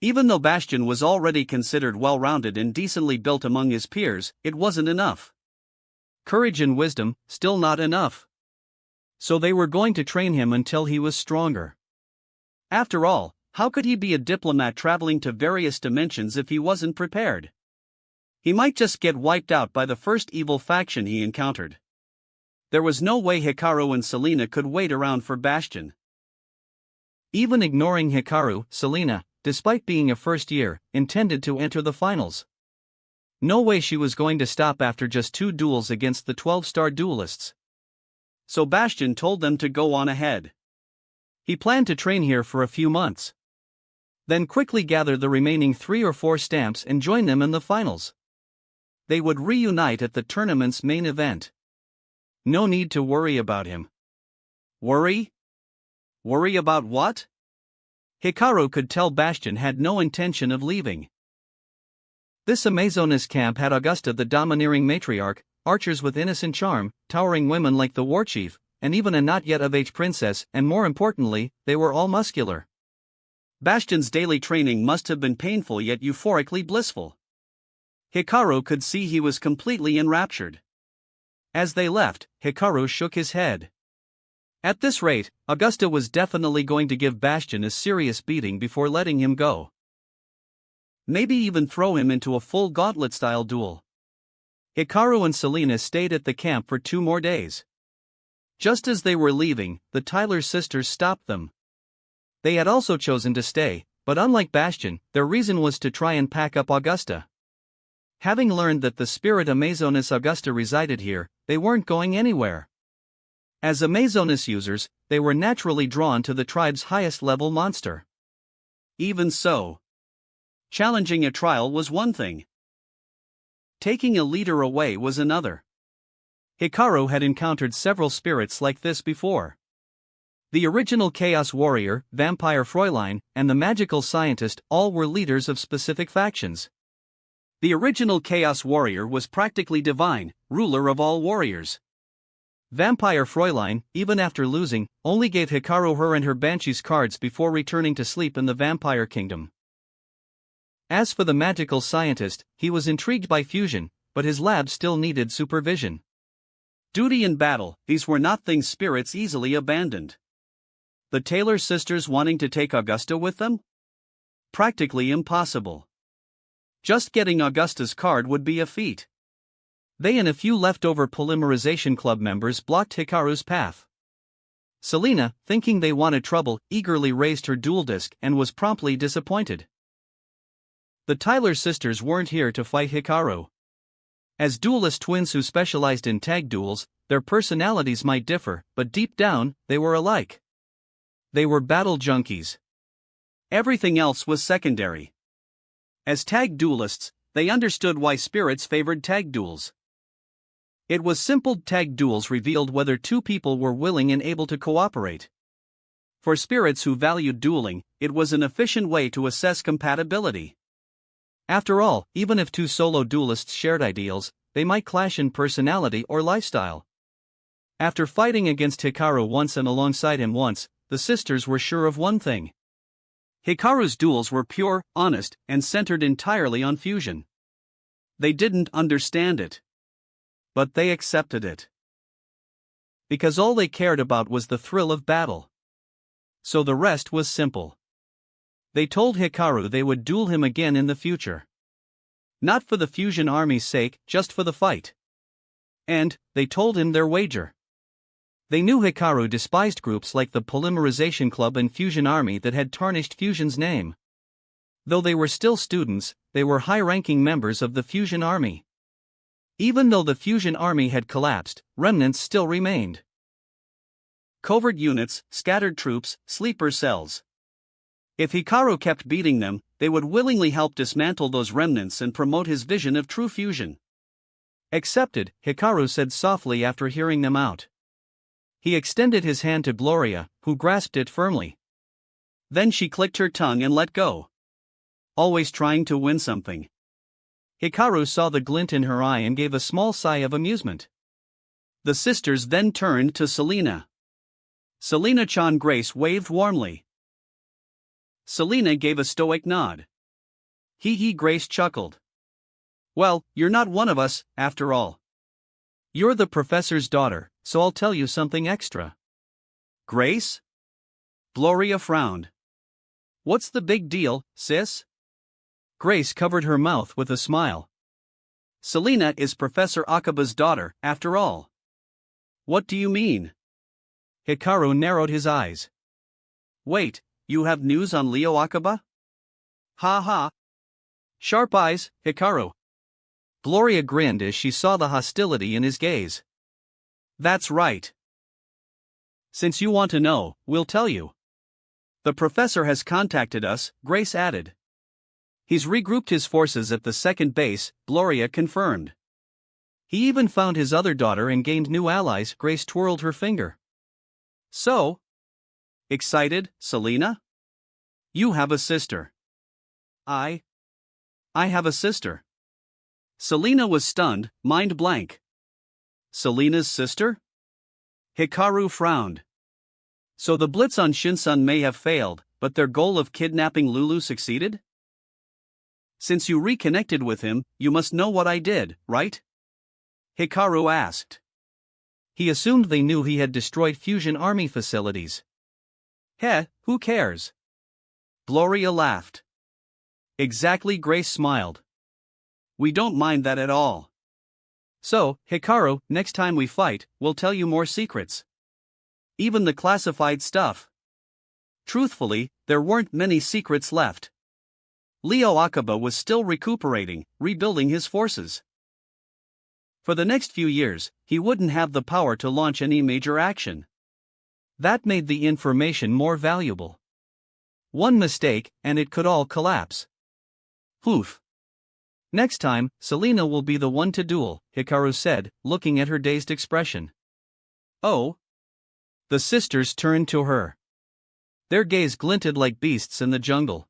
Even though Bastion was already considered well-rounded and decently built among his peers, it wasn't enough. courage and wisdom, still not enough. So they were going to train him until he was stronger. After all, how could he be a diplomat traveling to various dimensions if he wasn't prepared? He might just get wiped out by the first evil faction he encountered. There was no way Hikaru and Selena could wait around for Bastion. Even ignoring Hikaru, Selena, despite being a first year, intended to enter the finals. No way she was going to stop after just 2 duels against the 12-star duelists. So Bastion told them to go on ahead. He planned to train here for a few months. Then quickly gather the remaining 3 or 4 stamps and join them in the finals. They would reunite at the tournament's main event. No need to worry about him. Worry? Worry about what? Hikaru could tell Bastion had no intention of leaving. This Amazonas camp had Augusta the domineering matriarch, archers with innocent charm, towering women like the war chief, and even a not-yet-of-age princess, and more importantly, they were all muscular. Bastion's daily training must have been painful yet euphorically blissful. Hikaru could see he was completely enraptured. As they left, Hikaru shook his head. At this rate, Augusta was definitely going to give Bastion a serious beating before letting him go. Maybe even throw him into a full gauntlet-style duel. Hikaru and Selena stayed at the camp for 2 more days. Just as they were leaving, the Tyler sisters stopped them. They had also chosen to stay, but unlike Bastion, their reason was to try and pack up Augusta. Having learned that the spirit Amazonas Augusta resided here, they weren't going anywhere. As Amazonas users, they were naturally drawn to the tribe's highest-level monster. Even so, challenging a trial was one thing. Taking a leader away was another. Hikaru had encountered several spirits like this before. The original Chaos Warrior, Vampire Fräulein, and the Magical Scientist all were leaders of specific factions. The original Chaos Warrior was practically divine, ruler of all warriors. Vampire Fräulein, even after losing, only gave Hikaru her and her Banshee's cards before returning to sleep in the Vampire Kingdom. As for the Magical Scientist, he was intrigued by fusion, but his lab still needed supervision. Duty and battle, these were not things spirits easily abandoned. The Taylor sisters wanting to take Augusta with them? Practically impossible. Just getting Augusta's card would be a feat. They and a few leftover Polymerization Club members blocked Hikaru's path. Selena, thinking they wanted trouble, eagerly raised her duel disc and was promptly disappointed. The Tyler sisters weren't here to fight Hikaru. As duelist twins who specialized in tag duels, their personalities might differ, but deep down, they were alike. They were battle junkies. Everything else was secondary. As tag duelists, they understood why spirits favored tag duels. It was simple. Tag duels revealed whether 2 people were willing and able to cooperate. For spirits who valued dueling, it was an efficient way to assess compatibility. After all, even if 2 solo duelists shared ideals, they might clash in personality or lifestyle. After fighting against Hikaru once and alongside him once, the sisters were sure of one thing. Hikaru's duels were pure, honest, and centered entirely on fusion. They didn't understand it. But they accepted it. Because all they cared about was the thrill of battle. So the rest was simple. They told Hikaru they would duel him again in the future. Not for the fusion army's sake, just for the fight. And they told him their wager. They knew Hikaru despised groups like the Polymerization Club and Fusion Army that had tarnished Fusion's name. Though they were still students, they were high-ranking members of the Fusion Army. Even though the Fusion Army had collapsed, remnants still remained. Covert units, scattered troops, sleeper cells. If Hikaru kept beating them, they would willingly help dismantle those remnants and promote his vision of true fusion. Accepted, Hikaru said softly after hearing them out. He extended his hand to Gloria, who grasped it firmly. Then she clicked her tongue and let go. Always trying to win something. Hikaru saw the glint in her eye and gave a small sigh of amusement. The sisters then turned to Selena. Selena-chan. Grace waved warmly. Selena gave a stoic nod. Grace chuckled. Well, you're not one of us, after all. You're the professor's daughter, so I'll tell you something extra. Grace? Gloria frowned. What's the big deal, sis? Grace covered her mouth with a smile. Selena is Professor Akaba's daughter, after all. What do you mean? Hikaru narrowed his eyes. Wait, you have news on Leo Akaba? Ha ha. Sharp eyes, Hikaru. Gloria grinned as she saw the hostility in his gaze. That's right. Since you want to know, we'll tell you. The professor has contacted us, Grace added. He's regrouped his forces at the second base, Gloria confirmed. He even found his other daughter and gained new allies, Grace twirled her finger. So? Excited, Selena? You have a sister. I have a sister. Selena was stunned, mind blank. Selena's sister? Hikaru frowned. So the blitz on Shinsun may have failed, but their goal of kidnapping Lulu succeeded? Since you reconnected with him, you must know what I did, right? Hikaru asked. He assumed they knew he had destroyed Fusion Army facilities. Heh, who cares? Gloria laughed. Exactly, Grace smiled. We don't mind that at all. So, Hikaru, next time we fight, we'll tell you more secrets. Even the classified stuff. Truthfully, there weren't many secrets left. Leo Akaba was still recuperating, rebuilding his forces. For the next few years, he wouldn't have the power to launch any major action. That made the information more valuable. One mistake, and it could all collapse. Poof. Next time, Selena will be the one to duel, Hikaru said, looking at her dazed expression. Oh? The sisters turned to her. Their gaze glinted like beasts in the jungle.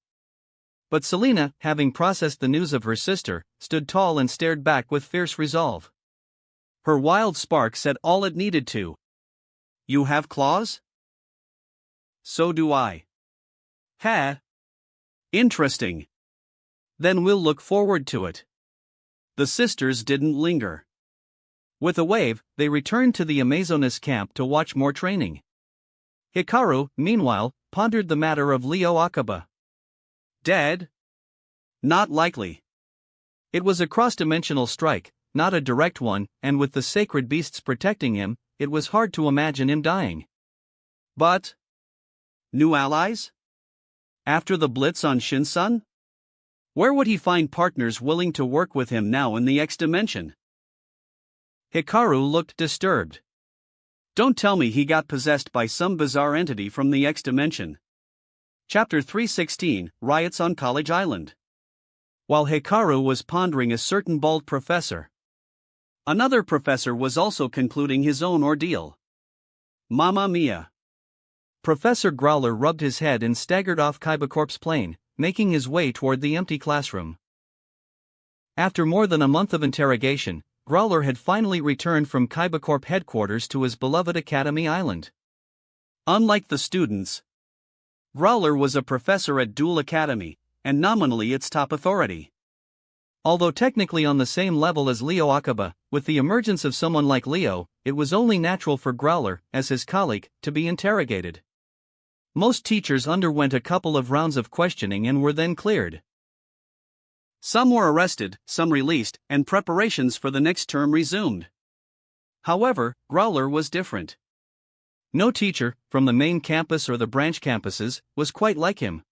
But Selena, having processed the news of her sister, stood tall and stared back with fierce resolve. Her wild spark said all it needed to. You have claws? So do I. Ha! Interesting. Then we'll look forward to it. The sisters didn't linger. With a wave, they returned to the Amazonas camp to watch more training. Hikaru, meanwhile, pondered the matter of Leo Akaba. Dead? Not likely. It was a cross-dimensional strike, not a direct one, and with the sacred beasts protecting him, it was hard to imagine him dying. But? New allies? After the blitz on Shinsun? Where would he find partners willing to work with him now in the X dimension? Hikaru looked disturbed. Don't tell me he got possessed by some bizarre entity from the X dimension. Chapter 316, Riots on College Island. While Hikaru was pondering a certain bald professor, another professor was also concluding his own ordeal. Mamma mia. Professor Growler rubbed his head and staggered off Kaibacorp's plane, making his way toward the empty classroom. After more than a month of interrogation, Growler had finally returned from Kaibacorp headquarters to his beloved Academy Island. Unlike the students, Growler was a professor at Dual Academy, and nominally its top authority. Although technically on the same level as Leo Akaba, with the emergence of someone like Leo, it was only natural for Growler, as his colleague, to be interrogated. Most teachers underwent a couple of rounds of questioning and were then cleared. Some were arrested, some released, and preparations for the next term resumed. However, Growler was different. No teacher, from the main campus or the branch campuses, was quite like him.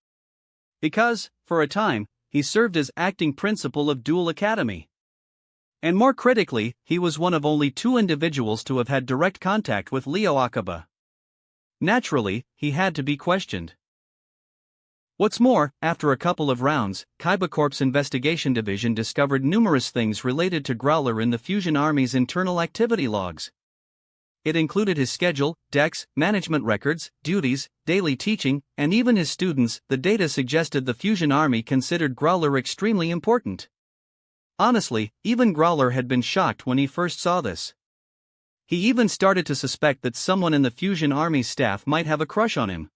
Because, for a time, he served as acting principal of Dual Academy. And more critically, he was one of only 2 individuals to have had direct contact with Leo Akaba. Naturally, he had to be questioned. What's more, after a couple of rounds, Kaibacorp's investigation division discovered numerous things related to Growler in the Fusion Army's internal activity logs. It included his schedule, decks, management records, duties, daily teaching, and even his students. The data suggested the Fusion Army considered Growler extremely important. Honestly, even Growler had been shocked when he first saw this. He even started to suspect that someone in the Fusion Army's staff might have a crush on him.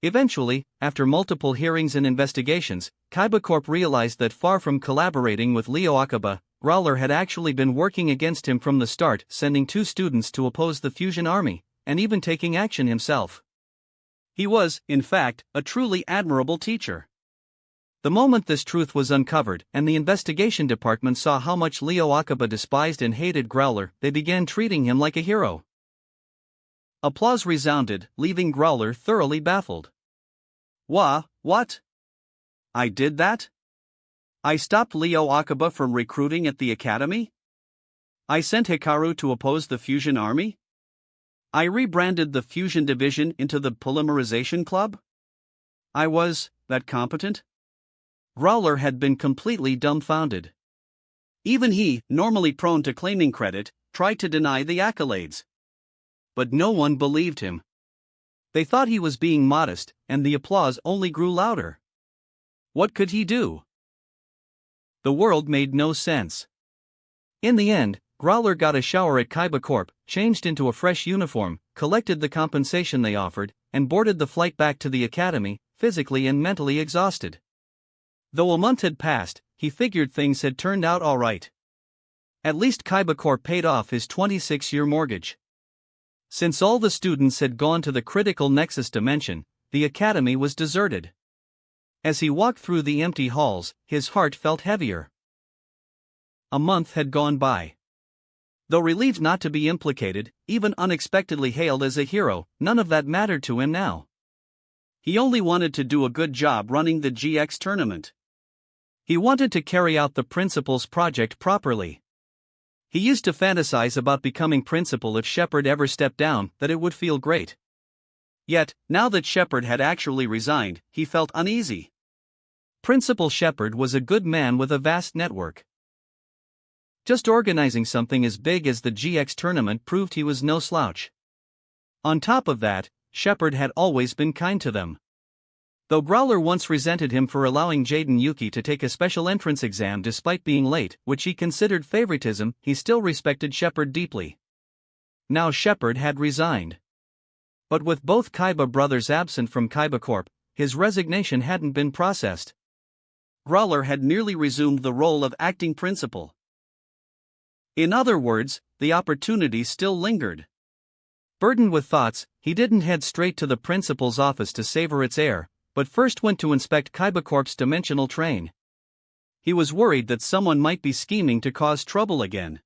Eventually, after multiple hearings and investigations, Kaibacorp realized that far from collaborating with Leo Akaba, Growler had actually been working against him from the start, sending 2 students to oppose the Fusion army, and even taking action himself. He was, in fact, a truly admirable teacher. The moment this truth was uncovered and the investigation department saw how much Leo Akiba despised and hated Growler, they began treating him like a hero. Applause resounded, leaving Growler thoroughly baffled. What? I did that? I stopped Leo Akiba from recruiting at the academy? I sent Hikaru to oppose the Fusion army? I rebranded the Fusion division into the Polymerization Club? I was that competent? Growler had been completely dumbfounded. Even he, normally prone to claiming credit, tried to deny the accolades. But no one believed him. They thought he was being modest, and the applause only grew louder. What could he do? The world made no sense. In the end, Growler got a shower at Kaiba Corp, changed into a fresh uniform, collected the compensation they offered, and boarded the flight back to the academy, physically and mentally exhausted. Though a month had passed, he figured things had turned out all right. At least Kaiba Corp paid off his 26-year mortgage. Since all the students had gone to the critical Nexus dimension, the academy was deserted. As he walked through the empty halls, his heart felt heavier. A month had gone by. Though relieved not to be implicated, even unexpectedly hailed as a hero, none of that mattered to him now. He only wanted to do a good job running the GX tournament. He wanted to carry out the principal's project properly. He used to fantasize about becoming principal if Shepard ever stepped down, that it would feel great. Yet, now that Shepard had actually resigned, he felt uneasy. Principal Shepard was a good man with a vast network. Just organizing something as big as the GX tournament proved he was no slouch. On top of that, Shepard had always been kind to them. Though Growler once resented him for allowing Jaden Yuki to take a special entrance exam despite being late, which he considered favoritism, he still respected Shepard deeply. Now Shepard had resigned. But with both Kaiba brothers absent from Kaiba Corp, his resignation hadn't been processed. Growler had merely resumed the role of acting principal. In other words, the opportunity still lingered. Burdened with thoughts, he didn't head straight to the principal's office to savor its air, but first went to inspect Kaiba Corp's dimensional train. He was worried that someone might be scheming to cause trouble again.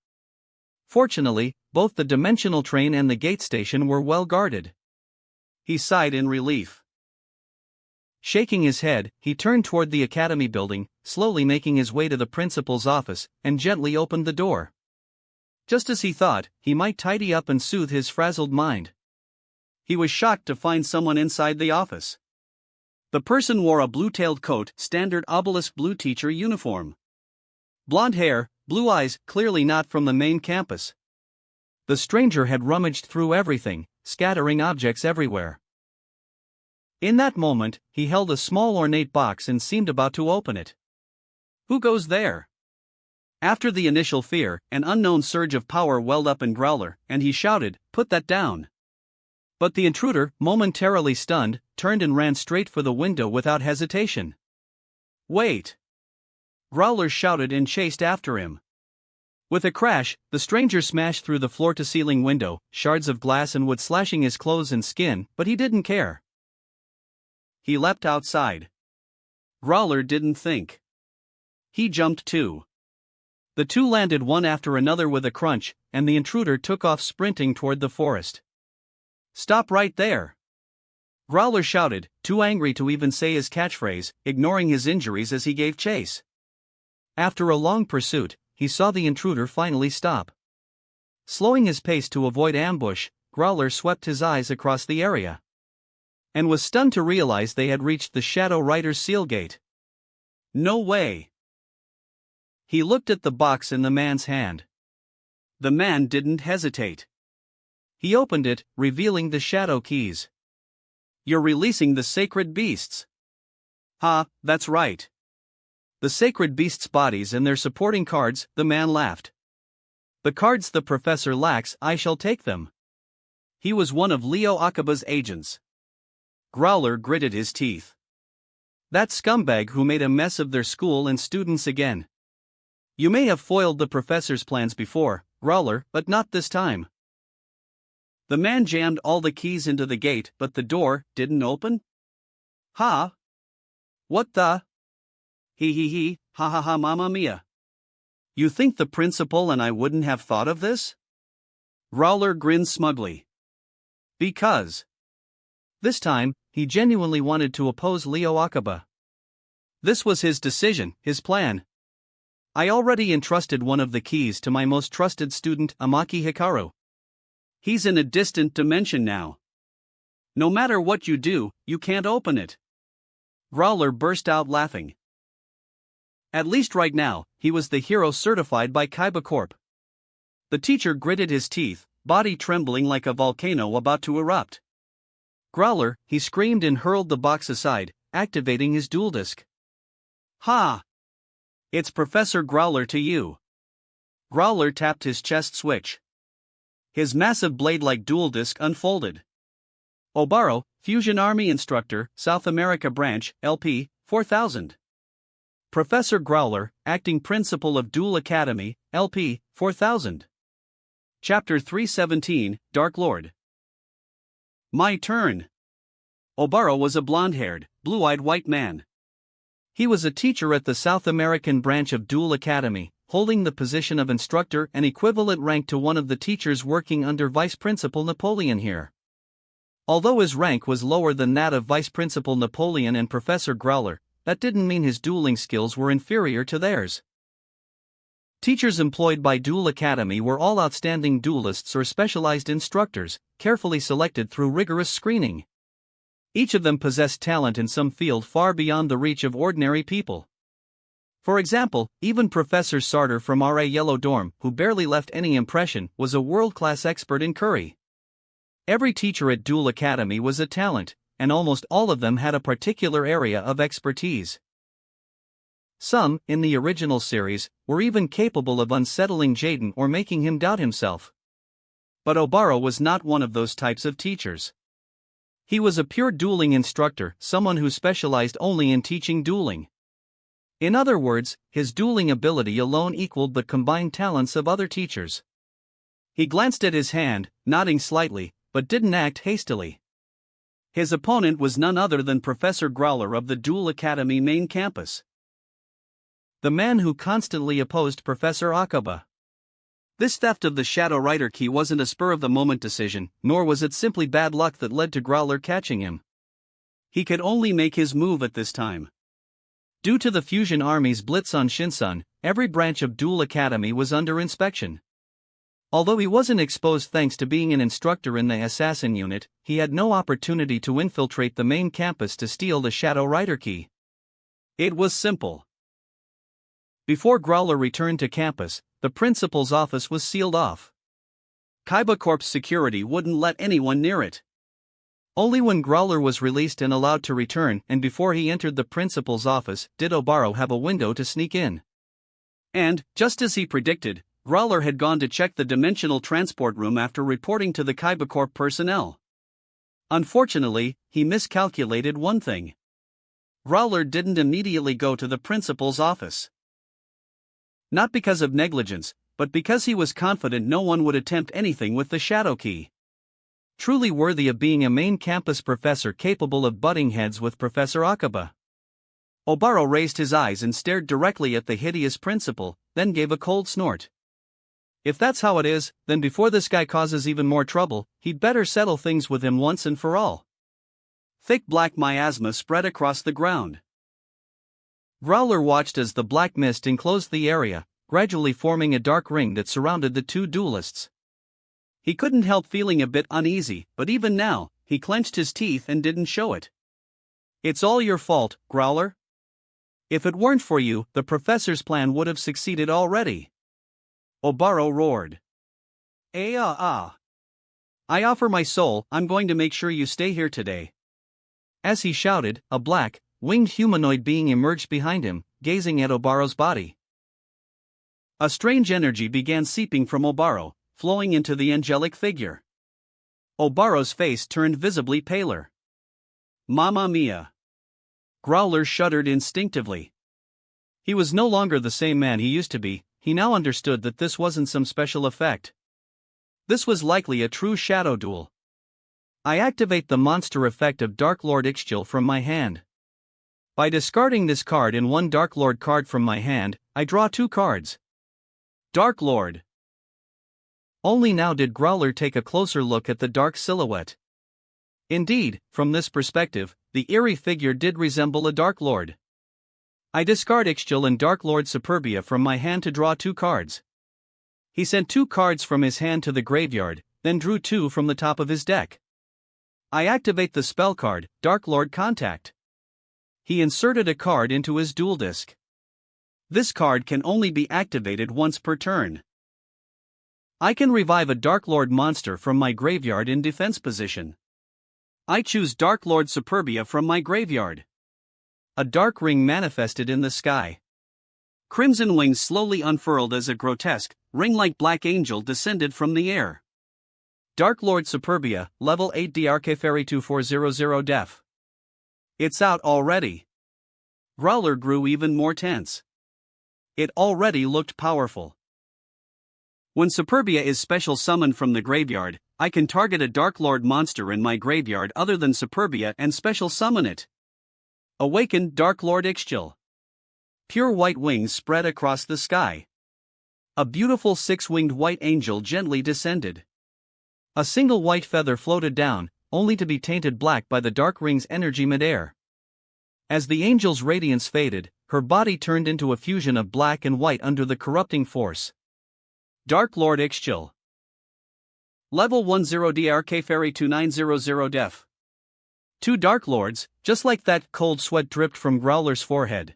Fortunately, both the dimensional train and the gate station were well guarded. He sighed in relief. Shaking his head, he turned toward the academy building, slowly making his way to the principal's office, and gently opened the door. Just as he thought, he might tidy up and soothe his frazzled mind. He was shocked to find someone inside the office. The person wore a blue-tailed coat, standard obelisk blue teacher uniform. Blonde hair, blue eyes, clearly not from the main campus. The stranger had rummaged through everything, scattering objects everywhere. In that moment, he held a small ornate box and seemed about to open it. Who goes there? After the initial fear, an unknown surge of power welled up in Growler, and he shouted, "Put that down!" But the intruder, momentarily stunned, turned and ran straight for the window without hesitation. "Wait!" Growler shouted and chased after him. With a crash, the stranger smashed through the floor-to-ceiling window, shards of glass and wood slashing his clothes and skin, but he didn't care. He leapt outside. Growler didn't think. He jumped too. The two landed one after another with a crunch, and the intruder took off sprinting toward the forest. "Stop right there!" Growler shouted, too angry to even say his catchphrase, ignoring his injuries as he gave chase. After a long pursuit, he saw the intruder finally stop. Slowing his pace to avoid ambush, Growler swept his eyes across the area. And was stunned to realize they had reached the Shadow Rider's seal gate. No way! He looked at the box in the man's hand. The man didn't hesitate. He opened it, revealing the shadow keys. "You're releasing the sacred beasts." "Ha, that's right. The sacred beasts' bodies and their supporting cards," the man laughed. "The cards the professor lacks, I shall take them." He was one of Leo Akiba's agents. Growler gritted his teeth. That scumbag who made a mess of their school and students again. You may have foiled the professor's plans before, Growler, but not this time. The man jammed all the keys into the gate, but the door didn't open? Ha! What the? He, ha ha ha, mamma mia. You think the principal and I wouldn't have thought of this? Growler grinned smugly. Because. This time, he genuinely wanted to oppose Leo Akaba. This was his decision, his plan. I already entrusted one of the keys to my most trusted student, Amaki Hikaru. He's in a distant dimension now. No matter what you do, you can't open it. Growler burst out laughing. At least right now, he was the hero certified by Kaiba Corp. The teacher gritted his teeth, body trembling like a volcano about to erupt. Growler, he screamed and hurled the box aside, activating his dual disk. Ha! It's Professor Growler to you. Growler tapped his chest switch. His massive blade-like dual disk unfolded. Obaro, Fusion Army Instructor, South America Branch, LP, 4000. Professor Growler, Acting Principal of Duel Academy, LP, 4000. Chapter 317, Dark Lord. My turn. Obaro was a blonde-haired, blue-eyed white man. He was a teacher at the South American branch of Duel Academy, holding the position of instructor and equivalent rank to one of the teachers working under Vice Principal Napoleon here. Although his rank was lower than that of Vice Principal Napoleon and Professor Growler, that didn't mean his dueling skills were inferior to theirs. Teachers employed by Duel Academy were all outstanding duelists or specialized instructors, carefully selected through rigorous screening. Each of them possessed talent in some field far beyond the reach of ordinary people. For example, even Professor Sarter from RA Yellow Dorm, who barely left any impression, was a world-class expert in curry. Every teacher at Duel Academy was a talent, and almost all of them had a particular area of expertise. Some, in the original series, were even capable of unsettling Jaden or making him doubt himself. But Obaro was not one of those types of teachers. He was a pure dueling instructor, someone who specialized only in teaching dueling. In other words, his dueling ability alone equaled the combined talents of other teachers. He glanced at his hand, nodding slightly, but didn't act hastily. His opponent was none other than Professor Growler of the Duel Academy main campus. The man who constantly opposed Professor Akaba. This theft of the Shadow Rider key wasn't a spur-of-the-moment decision, nor was it simply bad luck that led to Growler catching him. He could only make his move at this time. Due to the Fusion Army's blitz on Shinsun, every branch of Duel Academy was under inspection. Although he wasn't exposed thanks to being an instructor in the assassin unit, he had no opportunity to infiltrate the main campus to steal the Shadow Rider key. It was simple. Before Growler returned to campus, the principal's office was sealed off. Kaiba Corp's security wouldn't let anyone near it. Only when Growler was released and allowed to return, and before he entered the principal's office, did Obaro have a window to sneak in. And, just as he predicted, Growler had gone to check the dimensional transport room after reporting to the Kaiba Corp personnel. Unfortunately, he miscalculated one thing. Growler didn't immediately go to the principal's office. Not because of negligence, but because he was confident no one would attempt anything with the Shadow Key. Truly worthy of being a main campus professor capable of butting heads with Professor Akaba. Obaro raised his eyes and stared directly at the hideous principal, then gave a cold snort. If that's how it is, then before this guy causes even more trouble, he'd better settle things with him once and for all. Thick black miasma spread across the ground. Growler watched as the black mist enclosed the area, gradually forming a dark ring that surrounded the two duelists. He couldn't help feeling a bit uneasy, but even now, he clenched his teeth and didn't show it. It's all your fault, Growler. If it weren't for you, the professor's plan would have succeeded already. Obaro roared. I offer my soul, I'm going to make sure you stay here today. As he shouted, a black, winged humanoid being emerged behind him, gazing at Obaro's body. A strange energy began seeping from Obaro, flowing into the angelic figure. Obaro's face turned visibly paler. Mamma mia! Growler shuddered instinctively. He was no longer the same man he used to be. He now understood that this wasn't some special effect. This was likely a true shadow duel. I activate the monster effect of Dark Lord Ixchel from my hand. By discarding this card and one Dark Lord card from my hand, I draw 2 cards. Dark Lord. Only now did Growler take a closer look at the dark silhouette. Indeed, from this perspective, the eerie figure did resemble a Dark Lord. I discard Ixchel and Dark Lord Superbia from my hand to draw 2 cards. He sent 2 cards from his hand to the graveyard, then drew 2 from the top of his deck. I activate the spell card, Dark Lord Contact. He inserted a card into his duel disk. This card can only be activated once per turn. I can revive a Dark Lord monster from my graveyard in defense position. I choose Dark Lord Superbia from my graveyard. A dark ring manifested in the sky. Crimson wings slowly unfurled as a grotesque, ring-like black angel descended from the air. Dark Lord Superbia, level 8 DRK Fairy 2400 def. It's out already. Growler grew even more tense. It already looked powerful. When Superbia is special summoned from the graveyard, I can target a Dark Lord monster in my graveyard other than Superbia and special summon it. Awaken Dark Lord Ixchel. Pure white wings spread across the sky. A beautiful 6-winged white angel gently descended. A single white feather floated down, only to be tainted black by the dark ring's energy midair. As the angel's radiance faded, her body turned into a fusion of black and white under the corrupting force. Dark Lord Ixchel. Level 10 DRK Fairy 2900 def. 2 Dark Lords, just like that. Cold sweat dripped from Growler's forehead.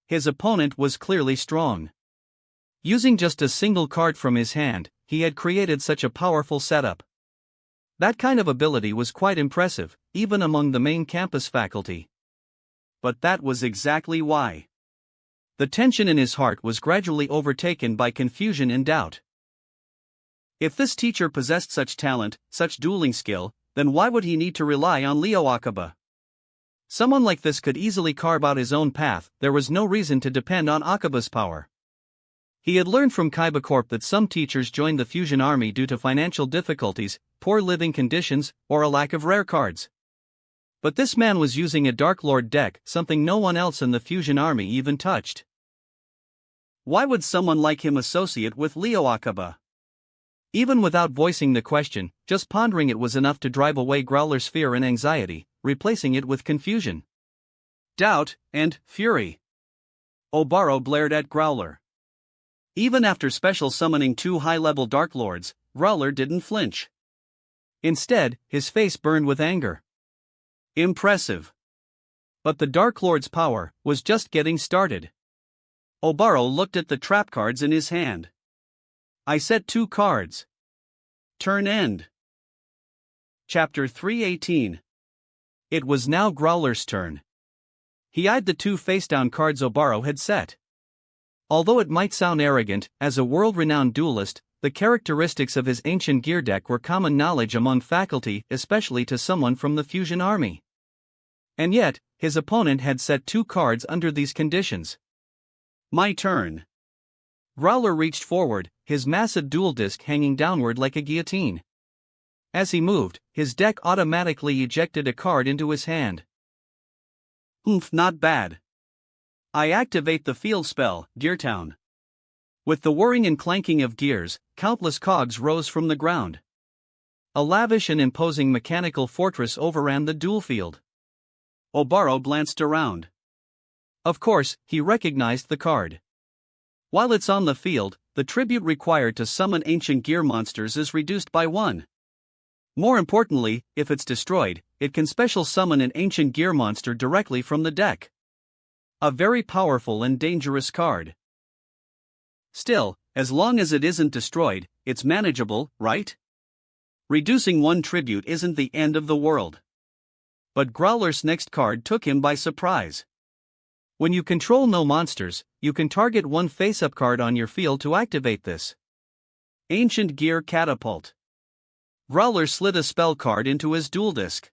His opponent was clearly strong. Using just a single card from his hand, he had created such a powerful setup. That kind of ability was quite impressive, even among the main campus faculty. But that was exactly why. The tension in his heart was gradually overtaken by confusion and doubt. If this teacher possessed such talent, such dueling skill, then why would he need to rely on Leo Akaba? Someone like this could easily carve out his own path. There was no reason to depend on Akaba's power. He had learned from Kaiba Corp that some teachers joined the Fusion Army due to financial difficulties, poor living conditions, or a lack of rare cards. But this man was using a Dark Lord deck, something no one else in the Fusion Army even touched. Why would someone like him associate with Leo Akaba? Even without voicing the question, just pondering it was enough to drive away Growler's fear and anxiety, replacing it with confusion, doubt, and fury. Obaro blared at Growler. Even after special summoning 2 high-level Dark Lords, Growler didn't flinch. Instead, his face burned with anger. Impressive. But the Dark Lord's power was just getting started. Obaro looked at the trap cards in his hand. I set 2 cards. Turn end. Chapter 318. It was now Growler's turn. He eyed the 2 face-down cards Obaro had set. Although it might sound arrogant, as a world-renowned duelist, the characteristics of his ancient gear deck were common knowledge among faculty, especially to someone from the Fusion Army. And yet, his opponent had set 2 cards under these conditions. My turn. Growler reached forward, his massive duel disc hanging downward like a guillotine. As he moved, his deck automatically ejected a card into his hand. Not bad. I activate the field spell, Geartown. With the whirring and clanking of gears, countless cogs rose from the ground. A lavish and imposing mechanical fortress overran the duel field. Obaro glanced around. Of course, he recognized the card. While it's on the field, the tribute required to summon ancient gear monsters is reduced by 1. More importantly, if it's destroyed, it can special summon an ancient gear monster directly from the deck. A very powerful and dangerous card. Still, as long as it isn't destroyed, it's manageable, right? Reducing 1 tribute isn't the end of the world. But Growler's next card took him by surprise. When you control no monsters, you can target 1 face-up card on your field to activate this. Ancient Gear Catapult. Growler slid a spell card into his duel disk.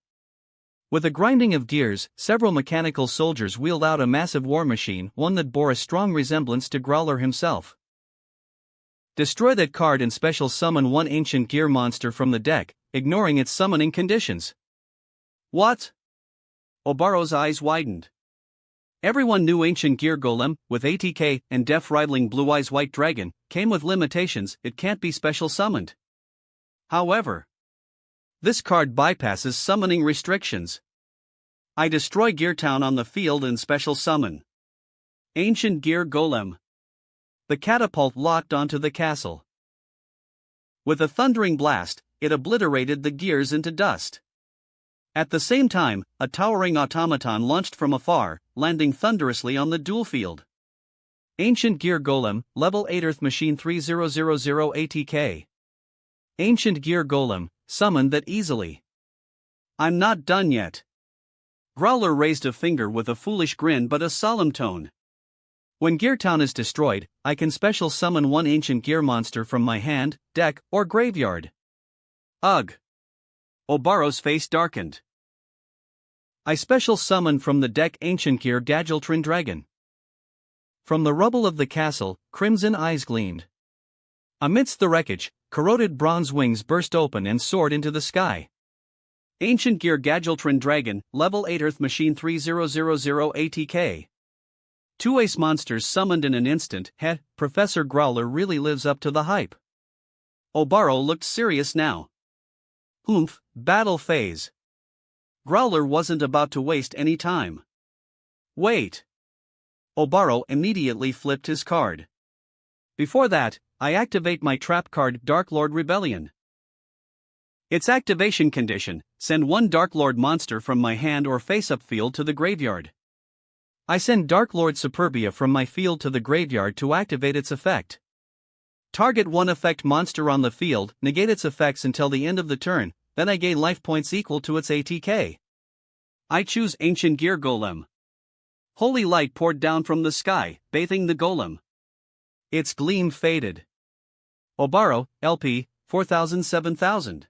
With a grinding of gears, several mechanical soldiers wheeled out a massive war machine, one that bore a strong resemblance to Growler himself. Destroy that card and special summon one ancient gear monster from the deck, ignoring its summoning conditions. What? Obaro's eyes widened. Everyone knew Ancient Gear Golem, with ATK and Death-Riddling Blue Eyes White Dragon, came with limitations. It can't be special summoned. However, this card bypasses summoning restrictions. I destroy Gear Town on the field and special summon Ancient Gear Golem. The catapult locked onto the castle. With a thundering blast, it obliterated the gears into dust. At the same time, a towering automaton launched from afar, landing thunderously on the duel field. Ancient Gear Golem, Level 8 Earth Machine 3000 ATK. Ancient Gear Golem, summoned that easily. I'm not done yet. Growler raised a finger with a foolish grin but a solemn tone. When Gear Town is destroyed, I can special summon one ancient gear monster from my hand, deck, or graveyard. Ugh. Obaro's face darkened. I special summon from the deck Ancient Gear Gadgeltrin Dragon. From the rubble of the castle, crimson eyes gleamed. Amidst the wreckage, corroded bronze wings burst open and soared into the sky. Ancient Gear Gadgeltrin Dragon, Level 8 Earth Machine 3000 ATK. Two ace monsters summoned in an instant. Professor Growler really lives up to the hype. Obaro looked serious now. Battle phase. Growler wasn't about to waste any time. Wait. Obaro immediately flipped his card. Before that, I activate my trap card Dark Lord Rebellion. Its activation condition: send one Dark Lord monster from my hand or face-up field to the graveyard. I send Dark Lord Superbia from my field to the graveyard to activate its effect. Target one effect monster on the field, negate its effects until the end of the turn, then I gain life points equal to its ATK. I choose Ancient Gear Golem. Holy light poured down from the sky, bathing the golem. Its gleam faded. Obaro, LP, 4000 7000.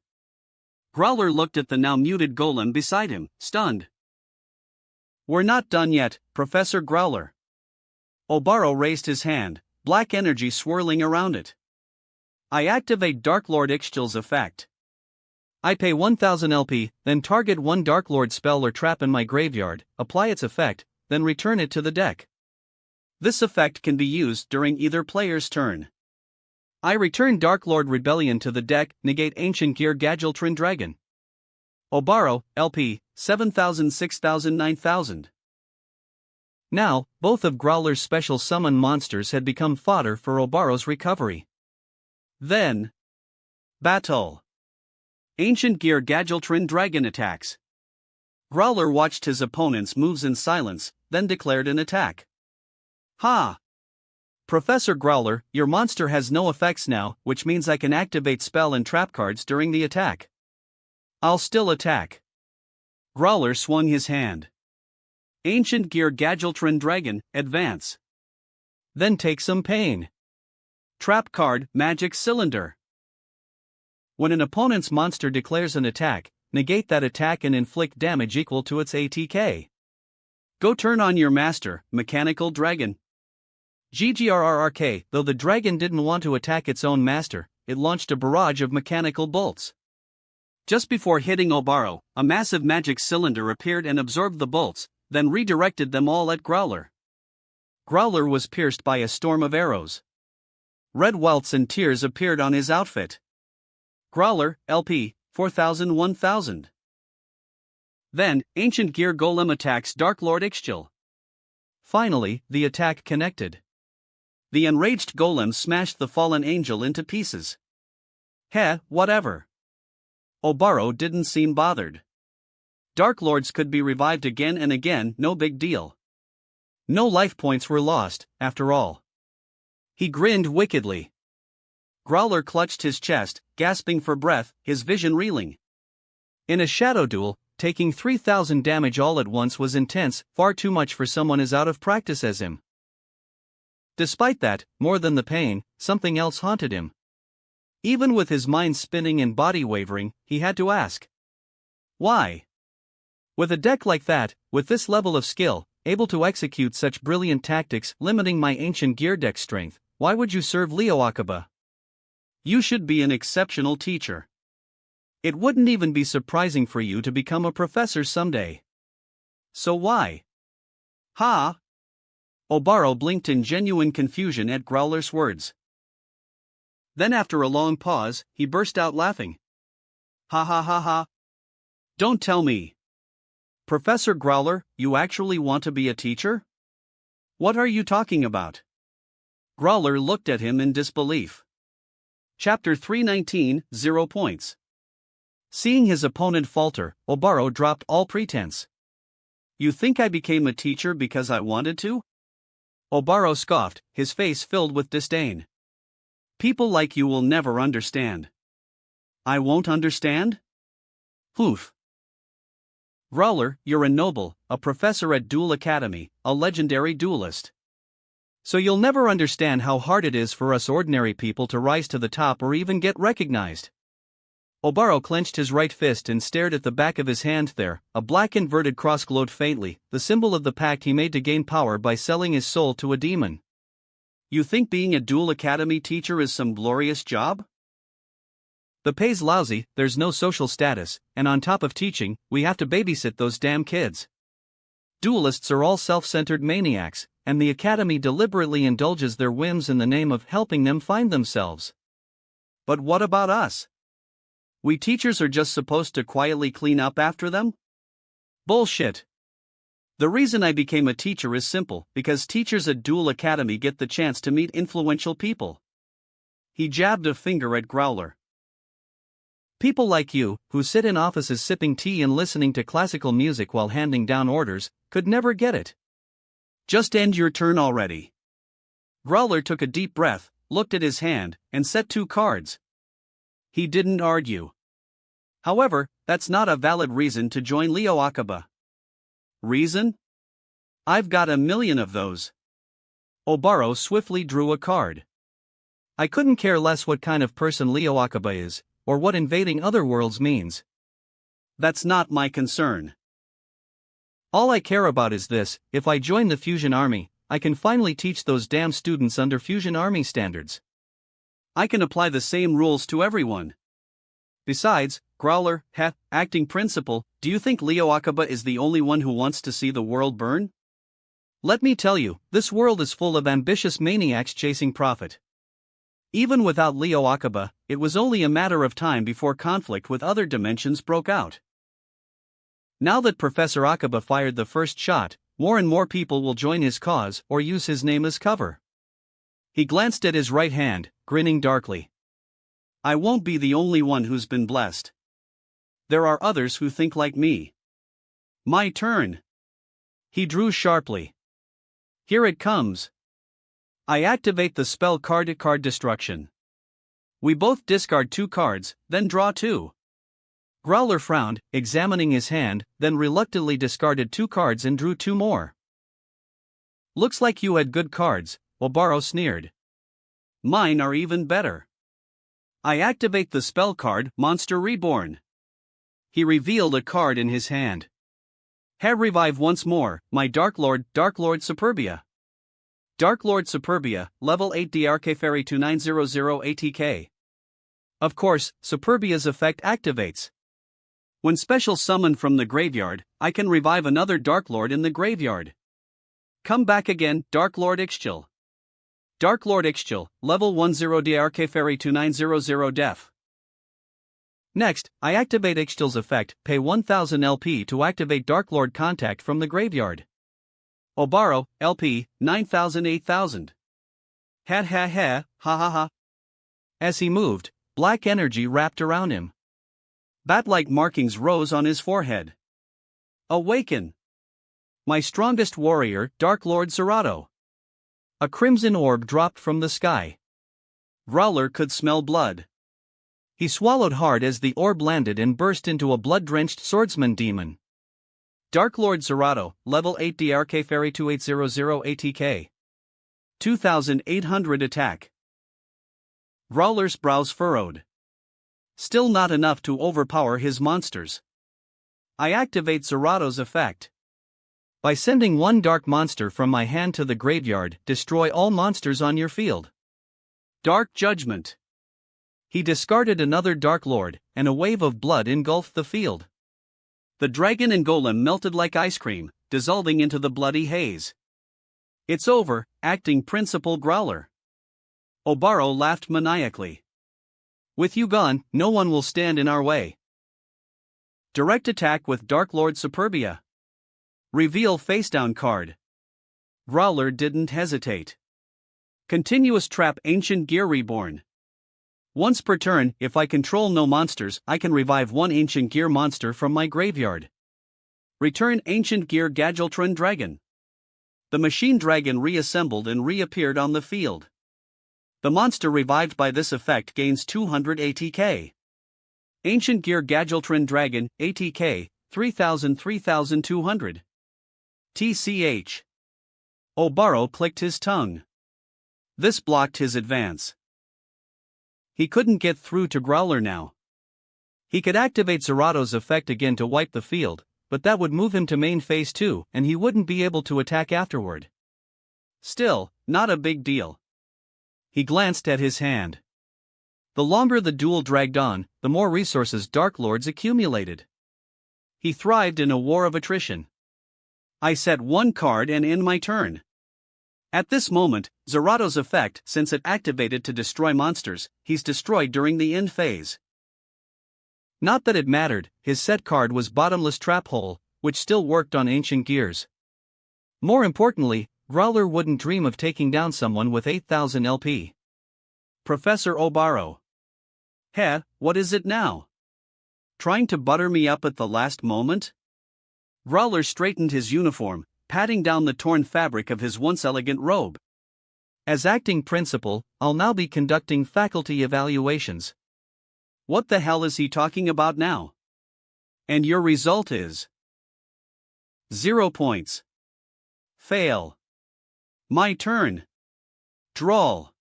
Growler looked at the now muted golem beside him, stunned. We're not done yet, Professor Growler. Obaro raised his hand, black energy swirling around it. I activate Dark Lord Ixchel's effect. I pay 1000 LP, then target one Dark Lord spell or trap in my graveyard, apply its effect, then return it to the deck. This effect can be used during either player's turn. I return Dark Lord Rebellion to the deck, negate Ancient Gear Gadgeltrin Dragon. Obaro, LP, 7000 6000 9000. Now, both of Growler's special summon monsters had become fodder for Obaro's recovery. Then, battle. Ancient Gear Gadgeltrin Dragon attacks. Growler watched his opponent's moves in silence, then declared an attack. Ha! Professor Growler, your monster has no effects now, which means I can activate spell and trap cards during the attack. I'll still attack. Growler swung his hand. Ancient Gear Gadgeltrin Dragon, advance. Then take some pain. Trap card, Magic Cylinder. When an opponent's monster declares an attack, negate that attack and inflict damage equal to its ATK. Go turn on your master, Mechanical Dragon. GGRRRK. Though the dragon didn't want to attack its own master, it launched a barrage of mechanical bolts. Just before hitting Obaro, a massive magic cylinder appeared and absorbed the bolts, then redirected them all at Growler. Growler was pierced by a storm of arrows. Red welts and tears appeared on his outfit. Growler, LP, 4000 1000. Then, Ancient Gear Golem attacks Dark Lord Ixchel. Finally, the attack connected. The enraged golem smashed the fallen angel into pieces. Whatever. Obaro didn't seem bothered. Dark Lords could be revived again and again, no big deal. No life points were lost, after all. He grinned wickedly. Growler clutched his chest, gasping for breath, his vision reeling. In a shadow duel, taking 3000 damage all at once was intense, far too much for someone as out of practice as him. Despite that, more than the pain, something else haunted him. Even with his mind spinning and body wavering, he had to ask. Why? With a deck like that, with this level of skill, able to execute such brilliant tactics limiting my ancient gear deck strength, why would you serve Leo Akaba? You should be an exceptional teacher. It wouldn't even be surprising for you to become a professor someday. So why? Ha! Obaro blinked in genuine confusion at Growler's words. Then after a long pause, he burst out laughing. Ha ha ha ha! Don't tell me! Professor Growler, you actually want to be a teacher? What are you talking about? Growler looked at him in disbelief. Chapter 319, 0 points. Seeing his opponent falter, Obaro dropped all pretense. You think I became a teacher because I wanted to? Obaro scoffed, his face filled with disdain. People like you will never understand. I won't understand? Oof. Growler, you're a noble, a professor at Duel Academy, a legendary duelist. So you'll never understand how hard it is for us ordinary people to rise to the top or even get recognized. Obaro clenched his right fist and stared at the back of his hand there, a black inverted cross glowed faintly, the symbol of the pact he made to gain power by selling his soul to a demon. You think being a Duel Academy teacher is some glorious job? The pay's lousy, there's no social status, and on top of teaching, we have to babysit those damn kids. Duelists are all self-centered maniacs, and the academy deliberately indulges their whims in the name of helping them find themselves. But what about us? We teachers are just supposed to quietly clean up after them? Bullshit. The reason I became a teacher is simple, because teachers at Duel Academy get the chance to meet influential people. He jabbed a finger at Growler. People like you, who sit in offices sipping tea and listening to classical music while handing down orders, could never get it. Just end your turn already. Growler took a deep breath, looked at his hand, and set 2 cards. He didn't argue. However, that's not a valid reason to join Leo Akaba. Reason? I've got a million of those. Obaro swiftly drew a card. I couldn't care less what kind of person Leo Akaba is, or what invading other worlds means. That's not my concern. All I care about is this: if I join the Fusion Army, I can finally teach those damn students under Fusion Army standards. I can apply the same rules to everyone. Besides, Growler, acting principal, do you think Leo Akaba is the only one who wants to see the world burn? Let me tell you, this world is full of ambitious maniacs chasing profit. Even without Leo Akaba, it was only a matter of time before conflict with other dimensions broke out. Now that Professor Akaba fired the first shot, more and more people will join his cause or use his name as cover. He glanced at his right hand, grinning darkly. I won't be the only one who's been blessed. There are others who think like me. My turn. He drew sharply. Here it comes. I activate the spell card destruction. We both discard 2 cards, then draw 2. Growler frowned, examining his hand, then reluctantly discarded 2 cards and drew 2 more. Looks like you had good cards, Obaro sneered. Mine are even better. I activate the spell card Monster Reborn. He revealed a card in his hand. Revive once more, my Dark Lord Superbia. Dark Lord Superbia, level 8 DRK Fairy 2900 ATK. Of course, Superbia's effect activates. When special summoned from the graveyard, I can revive another Dark Lord in the graveyard. Come back again, Dark Lord Ixchil. Dark Lord Ixchil, level 10 DRK Fairy 2900 Def. Next, I activate Ixchil's effect, pay 1000 LP to activate Dark Lord Contact from the graveyard. Obaro, LP, 9000 8000. Ha ha ha, ha ha ha. As he moved, black energy wrapped around him. Bat-like markings rose on his forehead. Awaken! My strongest warrior, Dark Lord Zerato. A crimson orb dropped from the sky. Growler could smell blood. He swallowed hard as the orb landed and burst into a blood-drenched swordsman demon. Dark Lord Zerato, level 8 DRK Fairy 2800 ATK. 2800 attack. Growler's brows furrowed. Still not enough to overpower his monsters. I activate Zerato's effect. By sending one dark monster from my hand to the graveyard, destroy all monsters on your field. Dark Judgment. He discarded another Dark Lord, and a wave of blood engulfed the field. The dragon and golem melted like ice cream, dissolving into the bloody haze. It's over, acting principal Growler. Obaro laughed maniacally. With you gone, no one will stand in our way. Direct attack with Dark Lord Superbia. Reveal facedown card. Growler didn't hesitate. Continuous trap Ancient Gear Reborn. Once per turn, if I control no monsters, I can revive one Ancient Gear monster from my graveyard. Return Ancient Gear Gadgetron Dragon. The machine dragon reassembled and reappeared on the field. The monster revived by this effect gains 200 ATK. Ancient Gear Gadgetron Dragon, ATK, 3200. TCH. Obaro clicked his tongue. This blocked his advance. He couldn't get through to Growler now. He could activate Zerato's effect again to wipe the field, but that would move him to main phase 2 and he wouldn't be able to attack afterward. Still, not a big deal. He glanced at his hand. The longer the duel dragged on, the more resources Dark Lords accumulated. He thrived in a war of attrition. I set one card and end my turn. At this moment, Zerato's effect, since it activated to destroy monsters, he's destroyed during the end phase. Not that it mattered, his set card was Bottomless Trap Hole, which still worked on Ancient Gears. More importantly, Growler wouldn't dream of taking down someone with 8000 LP. Professor Obaro. Heh, what is it now? Trying to butter me up at the last moment? Growler straightened his uniform, patting down the torn fabric of his once elegant robe. As acting principal, I'll now be conducting faculty evaluations. What the hell is he talking about now? And your result is 0 points. Fail. My turn. Draw.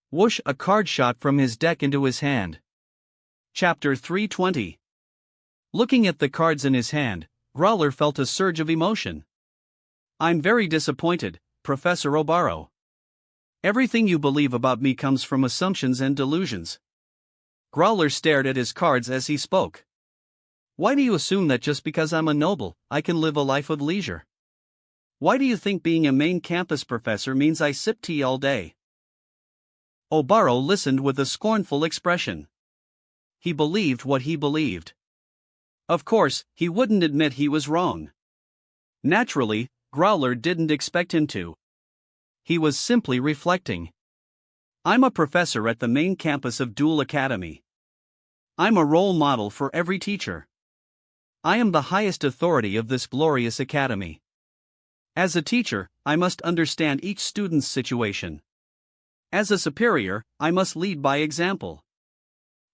Whoosh, a card shot from his deck into his hand. Chapter 320. Looking at the cards in his hand, Growler felt a surge of emotion. I'm very disappointed, Professor Obaro. Everything you believe about me comes from assumptions and delusions. Growler stared at his cards as he spoke. Why do you assume that just because I'm a noble, I can live a life of leisure? Why do you think being a main campus professor means I sip tea all day? Obaro listened with a scornful expression. He believed what he believed. Of course, he wouldn't admit he was wrong. Naturally, Growler didn't expect him to. He was simply reflecting. I'm a professor at the main campus of Duel Academy. I'm a role model for every teacher. I am the highest authority of this glorious academy. As a teacher, I must understand each student's situation. As a superior, I must lead by example.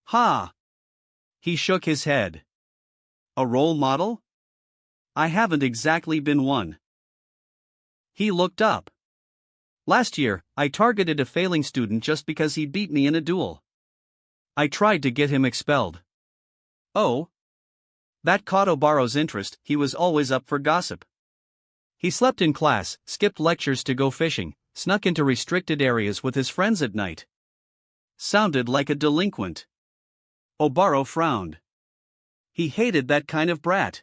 Ha! He shook his head. A role model? I haven't exactly been one. He looked up. Last year, I targeted a failing student just because he beat me in a duel. I tried to get him expelled. Oh? That caught Obaro's interest, he was always up for gossip. He slept in class, skipped lectures to go fishing, snuck into restricted areas with his friends at night. Sounded like a delinquent. Obaro frowned. He hated that kind of brat.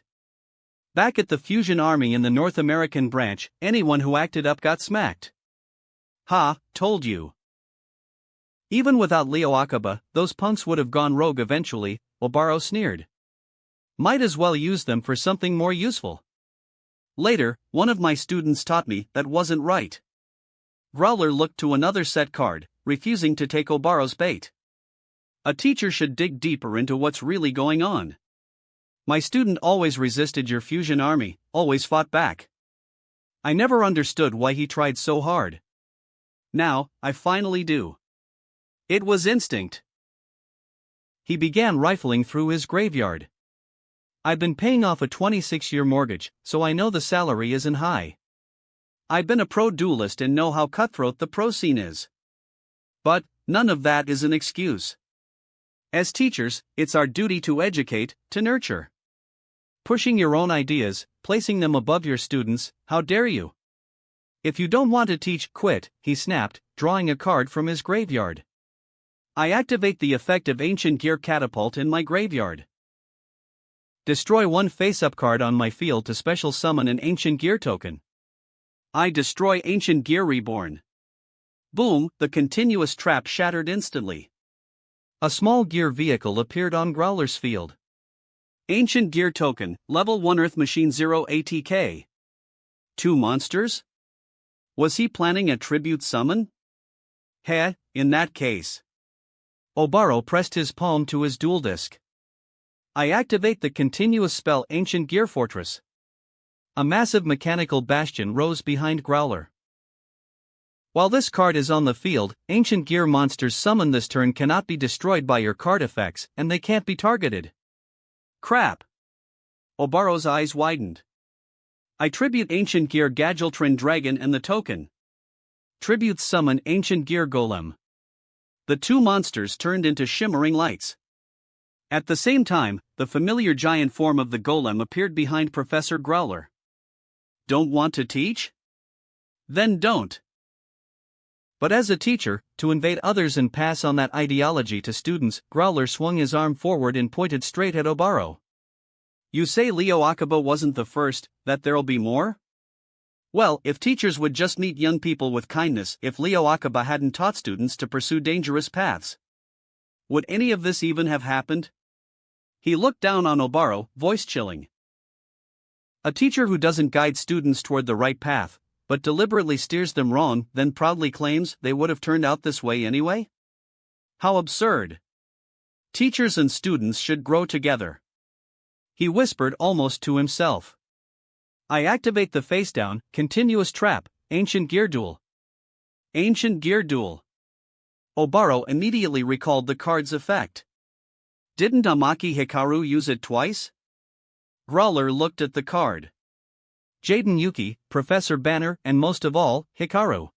Back at the Fusion Army in the North American branch, anyone who acted up got smacked. Ha, told you. Even without Leo Akaba, those punks would have gone rogue eventually, Obaro sneered. Might as well use them for something more useful. Later, one of my students taught me that wasn't right. Growler looked to another set card, refusing to take Obaro's bait. A teacher should dig deeper into what's really going on. My student always resisted your Fusion Army, always fought back. I never understood why he tried so hard. Now, I finally do. It was instinct. He began rifling through his graveyard. I've been paying off a 26-year mortgage, so I know the salary isn't high. I've been a pro duelist and know how cutthroat the pro scene is. But, none of that is an excuse. As teachers, it's our duty to educate, to nurture. Pushing your own ideas, placing them above your students, how dare you? If you don't want to teach, quit, he snapped, drawing a card from his graveyard. I activate the effect of Ancient Gear Catapult in my graveyard. Destroy one face-up card on my field to special summon an Ancient Gear token. I destroy Ancient Gear Reborn. Boom, the continuous trap shattered instantly. A small gear vehicle appeared on Growler's field. Ancient Gear token, level 1 Earth Machine 0 ATK. 2 monsters? Was he planning a tribute summon? Heh, in that case. Obaro pressed his palm to his dual disc. I activate the continuous spell Ancient Gear Fortress. A massive mechanical bastion rose behind Growler. While this card is on the field, Ancient Gear monsters summoned this turn cannot be destroyed by your card effects, and they can't be targeted. Crap! Obaro's eyes widened. I tribute Ancient Gear Gadgetron Dragon and the token. Tribute summon Ancient Gear Golem. The 2 monsters turned into shimmering lights. At the same time, the familiar giant form of the golem appeared behind Professor Growler. Don't want to teach? Then don't. But as a teacher, to invade others and pass on that ideology to students, Growler swung his arm forward and pointed straight at Obaro. You say Leo Akiba wasn't the first, that there'll be more? Well, if teachers would just meet young people with kindness, if Leo Akiba hadn't taught students to pursue dangerous paths, would any of this even have happened? He looked down on Obaro, voice chilling. A teacher who doesn't guide students toward the right path, but deliberately steers them wrong, then proudly claims they would have turned out this way anyway? How absurd. Teachers and students should grow together. He whispered almost to himself. I activate the face-down, continuous trap, Ancient Gear Duel. Ancient Gear Duel. Obaro immediately recalled the card's effect. Didn't Amaki Hikaru use it twice? Growler looked at the card. Jaden Yuki, Professor Banner, and most of all, Hikaru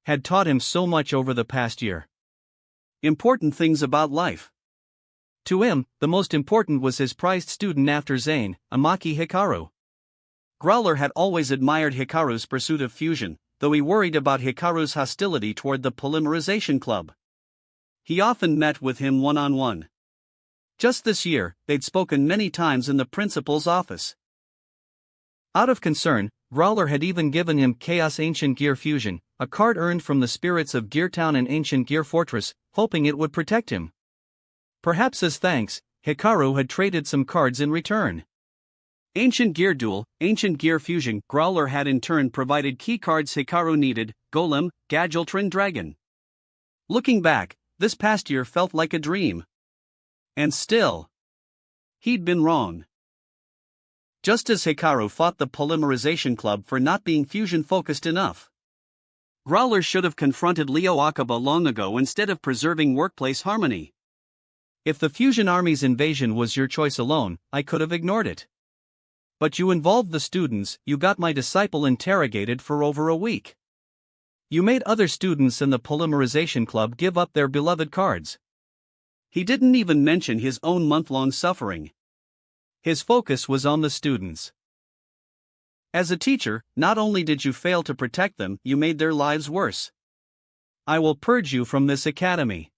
had taught him so much over the past year. Important things about life. To him, the most important was his prized student after Zane, Amaki Hikaru. Growler had always admired Hikaru's pursuit of fusion, though he worried about Hikaru's hostility toward the Polymerization Club. He often met with him one-on-one. Just this year, they'd spoken many times in the principal's office. Out of concern, Growler had even given him Chaos Ancient Gear Fusion, a card earned from the spirits of Geartown and Ancient Gear Fortress, hoping it would protect him. Perhaps as thanks, Hikaru had traded some cards in return. Ancient Gear Duel, Ancient Gear Fusion. Growler had in turn provided key cards Hikaru needed, Golem, Gadgetron Dragon. Looking back, this past year felt like a dream. And still, he'd been wrong. Just as Hikaru fought the Polymerization Club for not being fusion-focused enough. Growler should have confronted Leo Akiba long ago instead of preserving workplace harmony. If the Fusion Army's invasion was your choice alone, I could have ignored it. But you involved the students, you got my disciple interrogated for over a week. You made other students in the Polymerization Club give up their beloved cards. He didn't even mention his own month-long suffering. His focus was on the students. As a teacher, not only did you fail to protect them, you made their lives worse. I will purge you from this academy.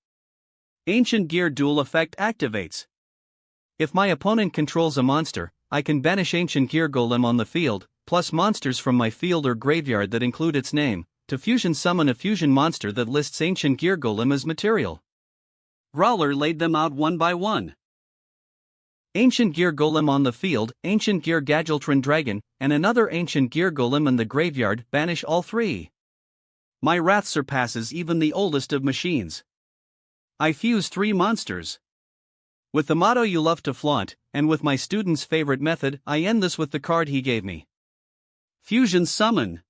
Ancient Gear Duel effect activates. If my opponent controls a monster, I can banish Ancient Gear Golem on the field, plus monsters from my field or graveyard that include its name, to fusion summon a fusion monster that lists Ancient Gear Golem as material. Growler laid them out one by one. Ancient Gear Golem on the field, Ancient Gear Gadgetron Dragon, and another Ancient Gear Golem in the graveyard, banish all 3. My wrath surpasses even the oldest of machines. I fuse 3 monsters. With the motto you love to flaunt, and with my student's favorite method, I end this with the card he gave me. Fusion Summon.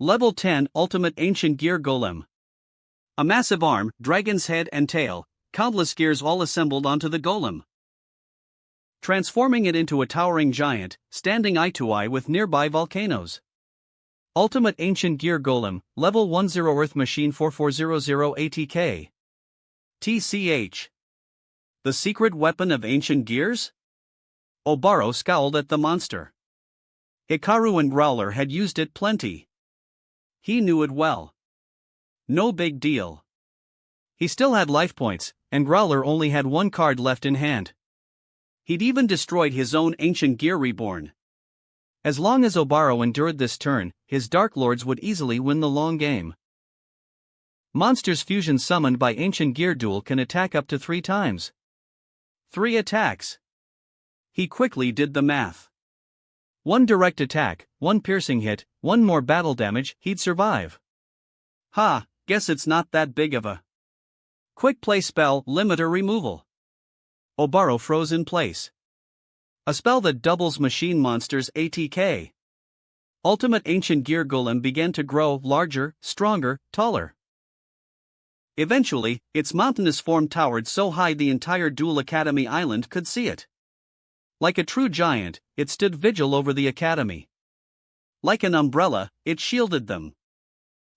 Level 10 Ultimate Ancient Gear Golem. A massive arm, dragon's head and tail, countless gears all assembled onto the golem. Transforming it into a towering giant, standing eye to eye with nearby volcanoes. Ultimate Ancient Gear Golem, Level 10 Earth Machine 4400 ATK. TCH. The secret weapon of Ancient Gears? Obaro scowled at the monster. Hikaru and Growler had used it plenty. He knew it well. No big deal. He still had life points, and Growler only had one card left in hand. He'd even destroyed his own Ancient Gear Reborn. As long as Obaro endured this turn, his Dark Lords would easily win the long game. Monsters fusion summoned by Ancient Gear Duel can attack up to 3 times. 3 attacks. He quickly did the math. 1 direct attack, 1 piercing hit, 1 more battle damage, he'd survive. Ha, guess it's not that big of a quick play spell, limiter removal. Obaro froze in place. A spell that doubles machine monsters' ATK. Ultimate Ancient Gear Golem began to grow larger, stronger, taller. Eventually, its mountainous form towered so high the entire Duel Academy island could see it. Like a true giant, it stood vigil over the academy. Like an umbrella, it shielded them.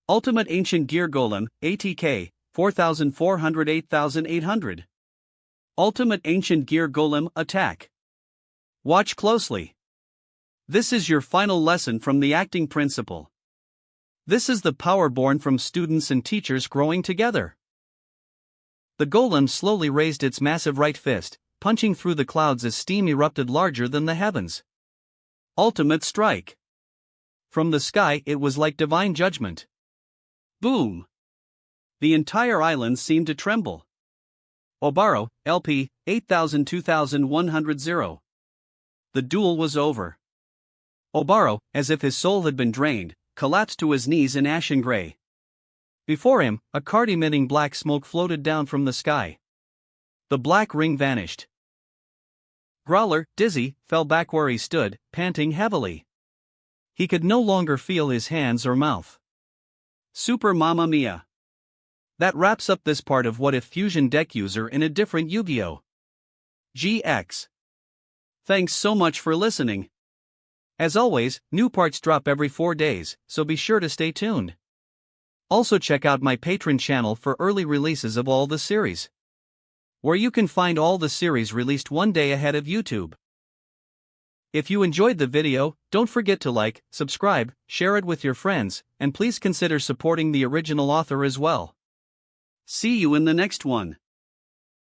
Ultimate Ancient Gear Golem, ATK, 4,400 8,800. Ultimate Ancient Gear Golem, attack. Watch closely. This is your final lesson from the acting principle. This is the power born from students and teachers growing together. The golem slowly raised its massive right fist, punching through the clouds as steam erupted larger than the heavens. Ultimate strike. From the sky it was like divine judgment. Boom! The entire island seemed to tremble. Obaro, LP, 8,000 2,100 0. The duel was over. Obaro, as if his soul had been drained, collapsed to his knees in ashen gray. Before him, a card emitting black smoke floated down from the sky. The black ring vanished. Growler, dizzy, fell back where he stood, panting heavily. He could no longer feel his hands or mouth. Super Mamma Mia! That wraps up this part of What If Fusion Deck User in a Different Yu-Gi-Oh! GX. Thanks so much for listening. As always, new parts drop every 4 days, so be sure to stay tuned. Also check out my Patreon channel for early releases of all the series, where you can find all the series released 1 day ahead of YouTube. If you enjoyed the video, don't forget to like, subscribe, share it with your friends, and please consider supporting the original author as well. See you in the next one.